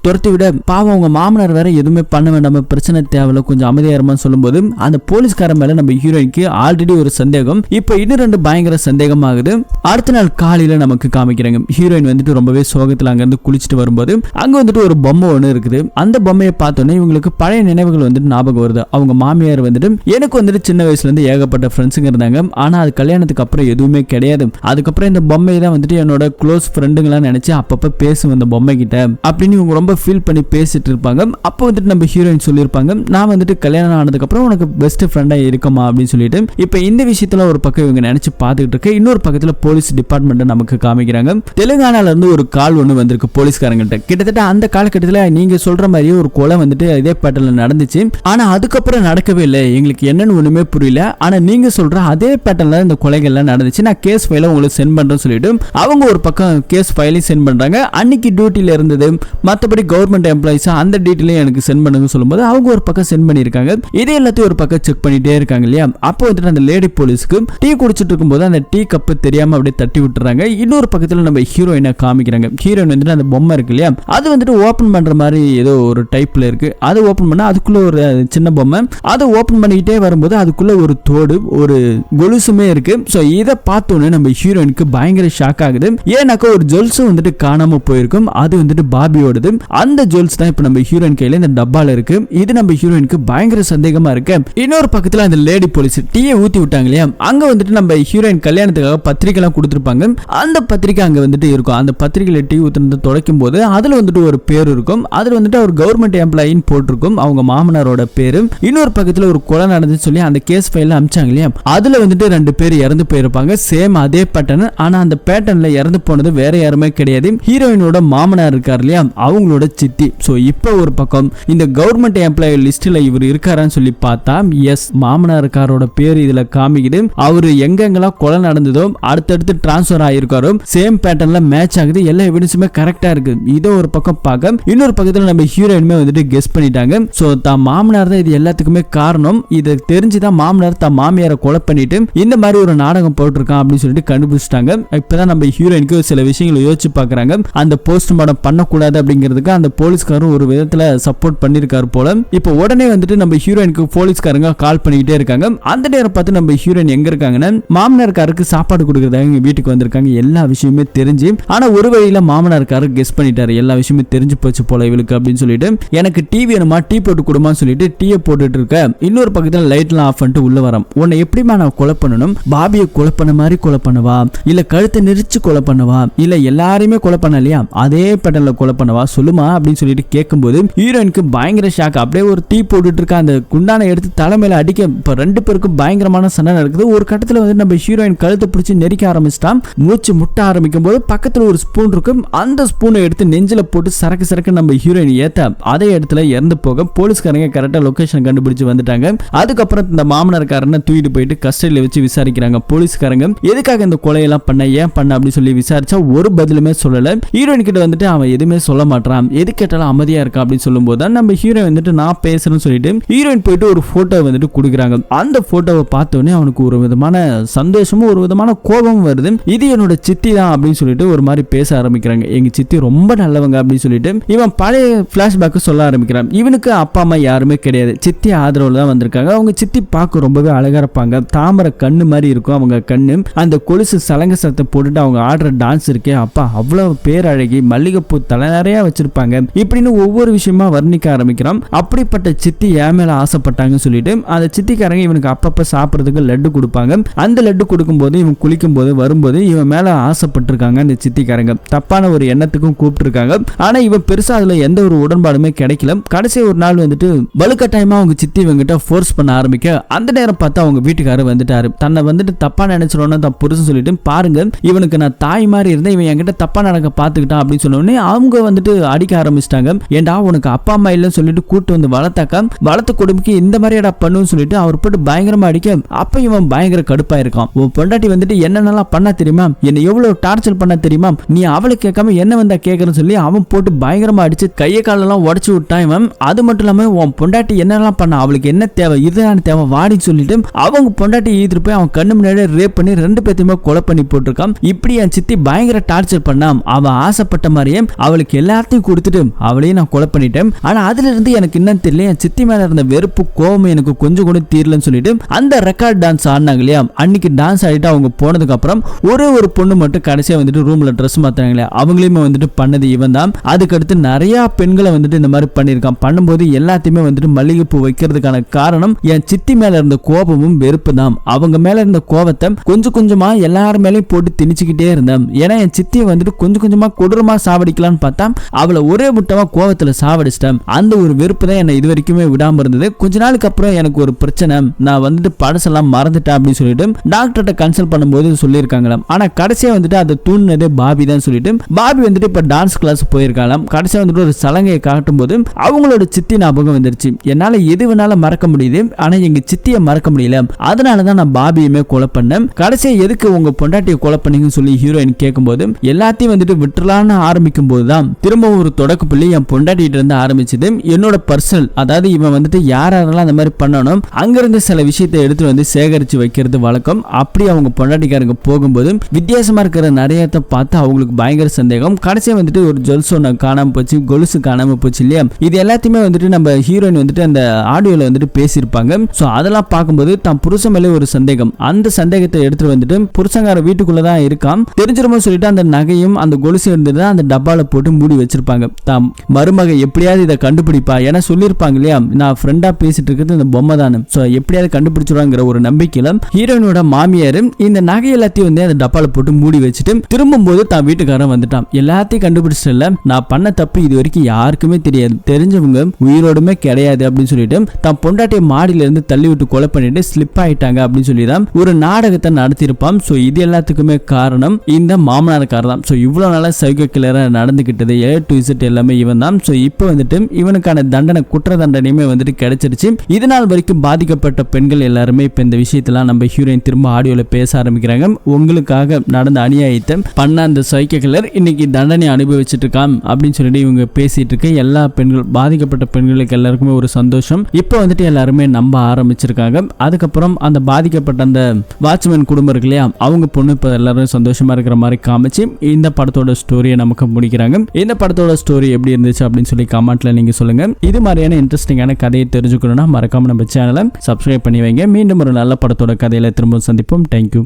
துரத்தி விட பாவம் அவங்க மாமனார் வேற எதுவுமே பண்ண வேண்டாம பிரச்சனை தேவையில்ல கொஞ்சம் அமைதியாரமான்னு சொல்லும்போது அந்த போலீஸ்காரன் மேல நம்ம ஹீரோயினுக்கு ஆல்ரெடி ஒரு சந்தேகம், இப்ப இன்னும் ரெண்டு பயங்கர சந்தேகம் ஆகுது. அடுத்த நாள் காலையில நமக்கு காமிக்கிறாங்க ஹீரோயின் வந்துட்டு ரொம்பவே சோகத்துல அங்க இருந்து குளிச்சுட்டு வரும்போது அங்க வந்துட்டு ஒரு பொம்மை ஒண்ணு இருக்குது. அந்த பொம்மையை பார்த்தோன்னே இவங்களுக்கு பழைய நினைவுகள் வந்துட்டு ஞாபகம் வருது. அவங்க மாமியார் வந்துட்டு எனக்கு வந்துட்டு சின்ன வயசுல இருந்து ஏகப்பட்ட ஃப்ரெண்ட்ஸுங்க இருந்தாங்க, ஆனா அது கல்யாணத்துக்கு அப்புறம் எதுவுமே கிடையாது, அதுக்கப்புறம் இந்த பொம்மையை தான் வந்துட்டு என்னோட க்ளோஸ் ஃப்ரெண்டுங்களா நினைச்சு அப்பப்ப பேசுவேன் இந்த பொம்மை கிட்ட அப்படின்னு இவங்க ரொம்ப ஃபீல் பண்ணி பேசிட்டு இருப்பாங்க. அப்போ வந்துட்டு நம்ம ஹீரோயின் சொல்லியிருப்பாங்க நான் வந்துட்டு கல்யாணம் ஆனதுக்கு அப்புறம் உனக்கு பெஸ்ட் ஃப்ரெண்டா இருக்குமா அப்படின்னு சொல்லிட்டு. இப்ப இந்த விஷயத்துல ஒரு பக்கம் இவங்க நினைச்சு பார்த்துக்கிட்டு இருக்க, இன்னொரு பக்கத்துல போலீஸ் டிபார்ட்மெண்ட் நமக்கு காமிக்கிறாங்க. தெலுங்கானால இருந்து ஒரு கால் ஒண்ணு வந்திருக்கு போலீஸ்காரங்கிட்ட. கிட்டத்தட்ட அந்த காலகட்டத்தில் நீங்க சொல்ற மாதிரி ஒரு கொலை வந்துட்டு இதே பேட்டர்ல நடந்துச்சு, ஆனா அதுக்கப்புறம் நடக்கவே இல்லை, எங்களுக்கு என்னன்னு ஒண்ணுமே புரியல, ஆனா நீங்க சொல்ற அதே பேட்டர்ல இந்த கொலைகள்லாம் நடந்துச்சு, நான் கேஸ் ஃபைல உங்களுக்கு சென்ட் பண்றேன்னு சொல்லிட்டு அவங்க ஒரு பக்கம் கேஸ் ஃபைலையும் சென்ட் பண்றாங்க. அன்னைக்கு டியூட்டில இருந்தது மற்றபடி கவர்மெண்ட் எம்ப்ளாயிஸ் அந்த டீட்டெயிலையும் எனக்கு சென்ட் பண்ணுங்க சொல்லும்போது அவங்க ஒரு பக்கம் சென்ட் பண்ணிருக்காங்க. இதே எல்லாத்தையும் ஒரு பக்கம் செக் பண்ணிட்டே இருக்காங்க இல்லையா. அப்போ வந்துட்டு அந்த லேடி போலீஸ்க்கு டீ குடிச்சிட்டு இருக்கும்போது அந்த டீ கப்பு தெரியாம அப்படியே தட்டி விட்டுறாங்க. இன்னொரு பக்கத்துல நம்ம ஹீரோயினை காமிக்கிறாங்க. ஹீரோயின் வந்துட்டு அந்த பொம்மை இருக்கு இல்லையா, அது வந்துட்டு ஓபன் பண்ற மாதிரி ஏதோ ஒரு டைப்ல இருக்கு. அதை ஓபன் பண்ணா அதுக்குள்ள ஒரு சின்ன பொம்மை, அதை ஓபன் பண்ணிக்கிட்டே வரும்போது அதுக்குள்ள ஒரு தோடு ஒரு கொலுசுமே இருக்கு. சோ இதை பார்த்தோன்னே நம்ம ஹீரோயினுக்கு பயங்கர ஷாக் ஆகுது. ஏன்னாக்கா ஒரு ஜுவல்ஸும் வந்துட்டு காணாம போயிருக்கும், அது வந்துட்டு பாபியோடது. அந்த ஜுவல்ஸ் தான் இப்ப நம்ம ஹீரோயின் கையில இந்த டப்பால இருக்கு. இது நம்ம ஹீரோயினுக்கு பயங்கர சந்தேகமா இருக்கு. இன்னொரு பக்கத்துல அந்த லேடி போலீஸ் டீயை ஊத்தி விட்டாங்க இல்லையா, அங்க வந்துட்டு நம்ம ஹீரோயின் கல்யாணத்துக்காக பத்திரிகை எல்லாம் கொடுத்துருப்பாங்க. அந்த பத்திரிகை அங்க வந்துட்டு இருக்கும். அந்த பத்திரிகையில டீ ஊத்துறது துடைக்கும் போது அதுல வந்துட்டு ஒரு பேர் இருக்கும். அதுல வந்துட்டு ஒரு கவர்மெண்ட் எம்ப்ளாயின்னு போட்டிருக்கும் அவங்க மாமனாரோட பேரு. இன்னொரு பக்கத்துல ஒரு கொலை நடந்து சொல்லி அந்த கேஸ் ஃபைல அமிச்சாங்க இல்லையா, அதுல வந்துட்டு ரெண்டு பேர் இறந்து போயிருப்பாங்க. சேம் அதே பேட்டர்ன், ஆனா அந்த பேட்டர்ன்ல இறந்து போனது வேற யாருமே கிடையாது, ஹீரோயினோட மாமனார் இருக்காரு இல்லையா, அவங்களோட சித்தி. சோ இப்போ ஒரு பக்கம் இந்த கவர்மெண்ட் எம்ப்ளாயி லிஸ்ட்ல இவர் இருக்காரான்னு சொல்லி பார்த்தா எஸ் மாமனாருக்காரோட பேர் இதுல காமிக்குது. அவரு எங்கெங்கெல்லாம் கொலை நடந்ததோ அடுத்தடுத்து டிரான்ஸ்பர் ஆயிருக்காரோ சேம் பேட்டர்ன்ல மேட்ச் ஆகுது. எல்லா எவிடன்ஸுமே கரெக்டா இருக்கு. இதோ ஒரு பக்கம் பார்க்க இன்னொரு பக்கத்துல நம்ம ஹீரோயினுமே வந்துட்டு கெஸ் பண்ணிட்டாங்க. சோ தான் மாமனார் தான் இது எல்லாத்துக்குமே காரணம். இதை தெரிஞ்ச தெரிஞ்சுதான் மாமனார் தன் மாமியாரை கொலை பண்ணிட்டு இந்த மாதிரி ஒரு நாடகம் போட்டிருக்கான் அப்படின்னு சொல்லிட்டு கண்டுபிடிச்சிட்டாங்க. இப்பதான் நம்ம ஹீரோயினுக்கு சில விஷயங்களை யோசிச்சு பாக்குறாங்க. அந்த போஸ்ட்மார்ட்டம் பண்ணக்கூடாது அப்படிங்கிறதுக்கு அந்த போலீஸ்காரரும் ஒரு விதத்துல சப்போர்ட் பண்ணிருக்காரு போல. இப்போ உடனே வந்துட்டு நம்ம ஹீரோயினுக்கு போலீஸ்காரங்க கால் பண்ணிக்கிட்டே இருக்காங்க. அந்த நேரம் பார்த்து நம்ம ஹீரோயின் எங்க இருக்காங்கன்னா மாமனார்காருக்கு சாப்பாடு கொடுக்கறதாக வீட்டுக்கு வந்திருக்காங்க. எல்லா விஷயமே தெரிஞ்சு, ஆனா ஒரு வழியில மாமனார்காரு கெஸ் பண்ணிட்டாரு, எல்லா விஷயமே தெரிஞ்சு போச்சு போல இவளுக்கு அப்படின்னு சொல்லிட்டு எனக்கு டீ வேணுமா, டீ போட்டு கொடுமான்னு சொல்லிட்டு டீயை போட்டுட்டு இருக்க. இன்னொரு பக்கத்துல லைட் எல்லாம் ஆஃப் பண்ணிட்டு உள்ள வரோம். உன்னை எப்படிமா நான் கொலை பண்ணணும்? பாபியை கொலை பண்ண மாதிரி கொலை பண்ணவா, இல்ல கழுத்தை நெரிச்சு கொலை பண்ணவா, இல்ல எல்லாரையுமே கொலை பண்ணலையா அதே பேட்டர்ல கொலை பண்ணவா சொல்லுமா அப்படின்னு சொல்லிட்டு கேட்கும்போது ஹீரோயினுக்கு பயங்கர ஷாக். அப்படியே ஒரு டீ போட்டுட்டு இருக்க, அந்த குண்டானை எடுத்து தலைமையில அடிக்க. இப்ப ரெண்டு பேருக்கும் பயங்கரமான சண்டை நடக்குது. ஒரு கட்டத்துல வந்து நம்ம ஹீரோயின் கழுத்தை பிடிச்சி நெரிக்க ஆரம்பிச்சிட்டான். மூச்சு முட்ட ஆரம்பிக்கும் போது பக்கத்துல ஒரு ஸ்பூன் இருக்கும். அந்த ஸ்பூனை எடுத்து நெஞ்சில போட்டு சரக்கு சரக்கு நம்ம ஹீரோயின் ஏத்த அதே இடத்துல இறந்து போக போலீஸ்காரங்க கரெக்டா லொகேஷன் கண்டுபிடிச்சு வந்துட்டாங்க. அதுக்கப்புறம் இந்த மாமனார்காரனை தூக்கிட்டு போயிட்டு கஸ்டடியில வச்சு விசாரிக்கிறாங்க போலீஸ்காரங்க. எதுக்காக இந்த கொலையெல்லாம் பண்ண, ஏன் பண்ண அப்படின்னு சொல்லி விசாரிச்சா ஒரு பதிலுமே சொல்லல. ஹீரோயின் கிட்ட வந்துட்டு அவன் எதுவுமே சொல்ல மாட்டான், எது கேட்டாலும் அமைதியா இருக்கா அப்படின்னு சொல்லும் போது நம்ம ஹீரோயின் வந்துட்டு நான் பேசுறேன்னு சொல்லிட்டு ஹீரோயின் போயிட்டு ஒரு போட்டோ வந்துட்டு கொடுக்குறாங்க. அந்த போட்டோவை பார்த்தோன்னே அவனுக்கு ஒரு விதமான சந்தோஷமும் ஒரு விதமான கோபமும் வருது. இது என்னோட சித்தி தான் அப்படின்னு சொல்லிட்டு ஒரு மாதிரி பேச ஆரம்பிக்கிறாங்க. எங்க சித்தி ரொம்ப நல்லவங்க அப்படின்னு சொல்லிட்டு இவன் பழைய பிளாஷ்பேக் சொல்ல ஆரம்பிக்கிறான். இவனுக்கு அப்பா அம்மா யாருமே கிடையாது, சித்தி ஆதரவுல தான் வந்திருக்காங்க. அவங்க சித்தி பார்க்க ரொம்பவே அழகா இருப்பாங்க, தாமரை கண்ணு மாதிரி இருக்கும் அவங்க கண்ணு. அந்த கொலுசு சலங்க சத்தை போட்டுட்டு அவங்க ஆடுற டான்ஸ் இருக்கே அப்பா அவ்வளவு பேரழகி, மல்லிகைப்பூ தலை நிறைய வச்சிருப்பாங்க இப்படின்னு ஒவ்வொரு விஷயமா வர்ணிக்க ஆரம்பிக்கிறான். அப்படிப்பட்ட சித்தி என் மேல ஆசைப்பட்டாங்கன்னு சொல்லிட்டு அந்த சித்திக்காரங்க இவனுக்கு அப்பப்ப சாப்பிட்றதுக்கு லட்டு கொடுப்பாங்க. அந்த லட்டு கொடுக்கும் போது இவன் குளிக்கும் போது வரும்போது இவன் மேல ஆசைப்பட்டிருக்காங்க அந்த சித்திக்காரங்க. தப்பான ஒரு எண்ணத்துக்கும் கூப்பிட்டு இருக்காங்க. ஆனா இவன் பெருசா அதுல எந்த ஒரு உடன்பாடுமே கிடைக்கல. கடைசி ஒரு நாள் வந்துட்டு வலுக்கட்டாயமா அவங்க சித்தி இவங்கிட்ட ஃபோர்ஸ் பண்ண ஆரம்பிக்க அந்த நேரம் பார்த்து அவங்க வீட்டுக்காரர் வந்துட்டாரு. தன்னை வந்துட்டு தப்பா நினைச்சிடணும் தான் புருஷன் சொல்லிட்டு பாருங்க இவனுக்கு நான் தாய் மாதிரி இருந்தேன், இவன் என்கிட்ட தப்பா நடக்க பாத்துக்கிட்டான் அப்படின்னு சொன்னோடனே அவங்க வந்துட்டு அடிக்க ஆரம்பிச்சிட்டாங்க. ஏண்டா உனக்கு அப்பா அம்மா இல்லைன்னு சொல்லிட்டு கூட்டு வந்து வளர்த்தாக்கா வளர்த்த கொடுமைக்கு இந்த மாதிரிடா பண்ணுன்னு சொல்லிட்டு அவர் போட்டு பயங்கரமா அடிக்க அப்ப இவன் பயங்கர கடுப்பா இருக்கான். உன் பொண்டாட்டி வந்துட்டு என்னென்னலாம் பண்ணா தெரியுமா, என்ன எவ்வளவு டார்ச்சர் பண்ண தெரியுமா, நீ அவளை கேட்காம என்ன வந்தா கேட்கறன்னு சொல்லி அவன் போட்டு பயங்கரமா அடிச்சு கையை காலெல்லாம் உடச்சு விட்டான் இவன். அது மட்டும் இல்லாம உன் பொண்டாட்டி என்னெல்லாம் பண்ண, அவளுக்கு என்ன தேவை, இதுதான் தேவை வாடின்னு சொல்லிட்டு அவங்க பொண்டாட்டி ஈத்துட்டு போய் அவன் கண்ணு முன்னாடி ரேப் பண்ணி ரெண்டு பேத்தையுமே கொலை பண்ணி போட்டிருக்கான். இப்படி என் சித்தி பயங்கர டார்ச்சர் பண்ணாம். அவன் ஆசைப்பட்ட மாதிரியே அவளுக்கு எல்லாத்தையும் கொடுத்துட்டு அவளையும் நான் கொலை பண்ணிட்டேன். ஆனா அதுல இருந்து எனக்கு என்ன தெரியல, என் சித்தி மேல இருந்த வெறுப்பு கோபம் எனக்கு கொஞ்சம் கூட தீரலன்னு சொல்லிட்டு அந்த ரெக்கார்ட் டான்ஸ் ஆடினாங்க இல்லையா, அன்னைக்கு டான்ஸ் ஆடிட்டு அவங்க போனதுக்கு அப்புறம் ஒரே ஒரு பொண்ணு மட்டும் கடைசியா வந்துட்டு ரூம்ல ட்ரெஸ் மாத்தாங்களே அவங்களையுமே வந்துட்டு பண்ணது இவன் தான். அதுக்கடுத்து நிறைய பெண்களை வந்துட்டு இந்த மாதிரி பண்ணிருக்கான். பண்ணும்போது எல்லாத்தையுமே வந்துட்டு மல்லிகைப்பூ வைக்கிறதுக்கான காரணம் என் சித்தி மேல இருந்த கோபமும் வெறுப்பு தான். அவங்க மேல இருந்த கோபத்தை கொஞ்சம் கொஞ்சமா எல்லாரும் மேலேயும் போட்டு திணிச்சுக்கிட்டே இருந்தேன். ஏன்னா என் சித்தியை வந்துட்டு கொஞ்சம் கொஞ்சமா கொடூரமா சாவடிக்கலான்னு பார்த்தா அவளை ஒரே முட்டமா கோபத்துல சாவடிச்சிட்டேன். அந்த ஒரு வெறுப்பு தான் என்னை இது வரைக்குமே விடாம இருந்தது. கொஞ்ச நாளுக்கு அப்புறம் எனக்கு ஒரு பிரச்சனை, நான் வந்துட்டு படசெல்லாம் மறந்துட்டேன் அப்படின்னு சொல்லிட்டு டாக்டர்கிட்ட கன்சல்ட் பண்ணும்போது சொல்லியிருக்காங்களாம். ஆனா கடைசியா வந்துட்டு அதை தூண்டினதே பாபி தான் சொல்லிட்டு பாபி வந்துட்டு இப்ப டான்ஸ் கிளாஸ் போயிருக்காங்களாம். கடைசியா வந்துட்டு ஒரு சலங்கையை காட்டும் போது அவங்களோட சித்தி ஞாபகம் வந்துருச்சு. என்னால எது வேணாலும் மறக்க முடியுது, ஆனா எங்க சித்தியை மறக்க முடியல, அதனாலதான் நான் பாபியுமே கொலை பண்ணேன். கடைசியா எதுக்கு உங்க பொண்டாட்டியை கொலை பண்ணீங்கன்னு சொல்லி ஹீரோயின் கேட்கும்போது எல்லாத்தையும் வந்துட்டு விட்டுலான்னு ஆரம்பிக்கும் போதுதான் திரும்ப ஒரு தொடக்க புள்ளி என் பொண்டாட்டிட்டு இருந்து ஆரம்பிச்சது. என்னோட பர்சனல், அதாவது இவன் வந்துட்டு யாரெல்லாம் அந்த மாதிரி பண்ணணும் அங்கிருந்து சில விஷயத்தை எடுத்து வந்து சேகரிச்சு வைக்கிறது வழக்கம். அப்படி அவங்க பொண்டாட்டிக்காரங்க போகும்போது வித்தியாசமா இருக்கிற நிறைய பார்த்து அவங்களுக்கு பயங்கர சந்தேகம். கடைசியா வந்துட்டு ஒரு ஜுவல்ஸ் ஒன்று காணாம போச்சு, கொலுசு காணாம போச்சு இல்லையா, இது எல்லாத்தையுமே வந்துட்டு நம்ம ஹீரோயின் வந்துட்டு அந்த ஆடியோல வந்துட்டு பேசியிருப்பாங்க. சோ அதெல்லாம் பார்க்கும்போது தான் புருஷன் மேலே ஒரு சந்தேகம். அந்த சந்தேகத்தை எடுத்துட்டு வந்துட்டு புருஷங்கார வீட்டுக்குள்ளதான் இருக்கான் தெரிஞ்சிருமோ சொல்லிட்டு அந்த நகையும் அந்த கொலுசு இருந்தது அந்த டப்பால போட்டு மூடி வச்சிருப்பாங்க. தாம் மருமக எப்படியாவது இதை கண்டுபிடிப்பா, ஏன்னா சொல்லியிருப்பாங்க இல்லையா நான் ஃப்ரெண்டா பேசிட்டு இருக்கிறது இந்த பொம்மை தானே, சோ எப்படியாவது கண்டுபிடிச்சிருவாங்கிற ஒரு நம்பிக்கையில ஹீரோயினோட மாமியாரு இந்த நகை எல்லாத்தையும் வந்து அந்த டப்பால போட்டு மூடி வச்சுட்டு திரும்பும் போது தான் வீட்டுக்காரன் வந்துட்டான். எல்லாத்தையும் கண்டுபிடிச்சிட்டல, நான் பண்ண தப்பு இது வரைக்கும் யாருக்குமே தெரியாது, தெரிஞ்சவங்க உயிரோடுமே கிடையாது அப்படின்னு சொல்லிட்டு தான் பொண்டாட்டிய மாடியில இருந்து தள்ளி விட்டு கொலை பண்ணிட்டு ஸ்லிப் ஆயிட்டாங்க அப்படின்னு சொல்லிதான் ஒரு நாடகத்தை நடத்திருப்பான். சோ இது எல்லாத்துக்குமே காரணம் இந்த மாமனார்காரர் தான். சோ இவ்வளவு நாளா சைக்கோ கில்லரா நடந்துகிட்டது A to Z எல்லாமே இவன் தான். சோ இப்போ வந்துட்டு இவனுக்கான தண்டனை, குற்ற தண்டனையுமே வந்துட்டு கிடைச்சிருச்சு. இதனால் வரைக்கும் பாதிக்கப்பட்ட பெண்கள் எல்லாருமே இப்ப இந்த விஷயத்தெல்லாம் நம்ம ஹீரோயின் திரும்ப ஆடியோல பேச ஆரம்பிக்கிறாங்க. உங்களுக்காக நடந்த அநியாயத்தை பண்ண அந்த சைக்கோ கில்லர் இன்னைக்கு தண்டனை அனுபவிச்சுட்டு இருக்கான் அப்படின்னு சொல்லிட்டு இவங்க பேசிட்டு இருக்க எல்லா பெண்கள், பாதிக்கப்பட்ட பெண்களுக்கு எல்லாருக்குமே ஒரு சந்தோஷம். இப்போ வந்துட்டு எல்லாருமே நம்ப ஆரம்பிச்சு ஆரம்பிச்சிருக்காங்க. அதுக்கப்புறம் அந்த பாதிக்கப்பட்ட அந்த வாட்ச்மேன் குடும்பம் இருக்கு இல்லையா, அவங்க பொண்ணு இப்ப எல்லாரும் சந்தோஷமா இருக்கிற மாதிரி காமிச்சு இந்த படத்தோட ஸ்டோரியை நமக்கு முடிக்கிறாங்க. இந்த படத்தோட ஸ்டோரி எப்படி இருந்துச்சு அப்படின்னு சொல்லி கமெண்ட்ல நீங்க சொல்லுங்க. இது மாதிரியான இன்ட்ரெஸ்டிங்கான கதையை தெரிஞ்சுக்கணும்னா மறக்காம நம்ம சேனலை சப்ஸ்கிரைப் பண்ணி வைங்க. மீண்டும் ஒரு நல்ல படத்தோட கதையில திரும்ப சந்திப்போம். தேங்க்யூ.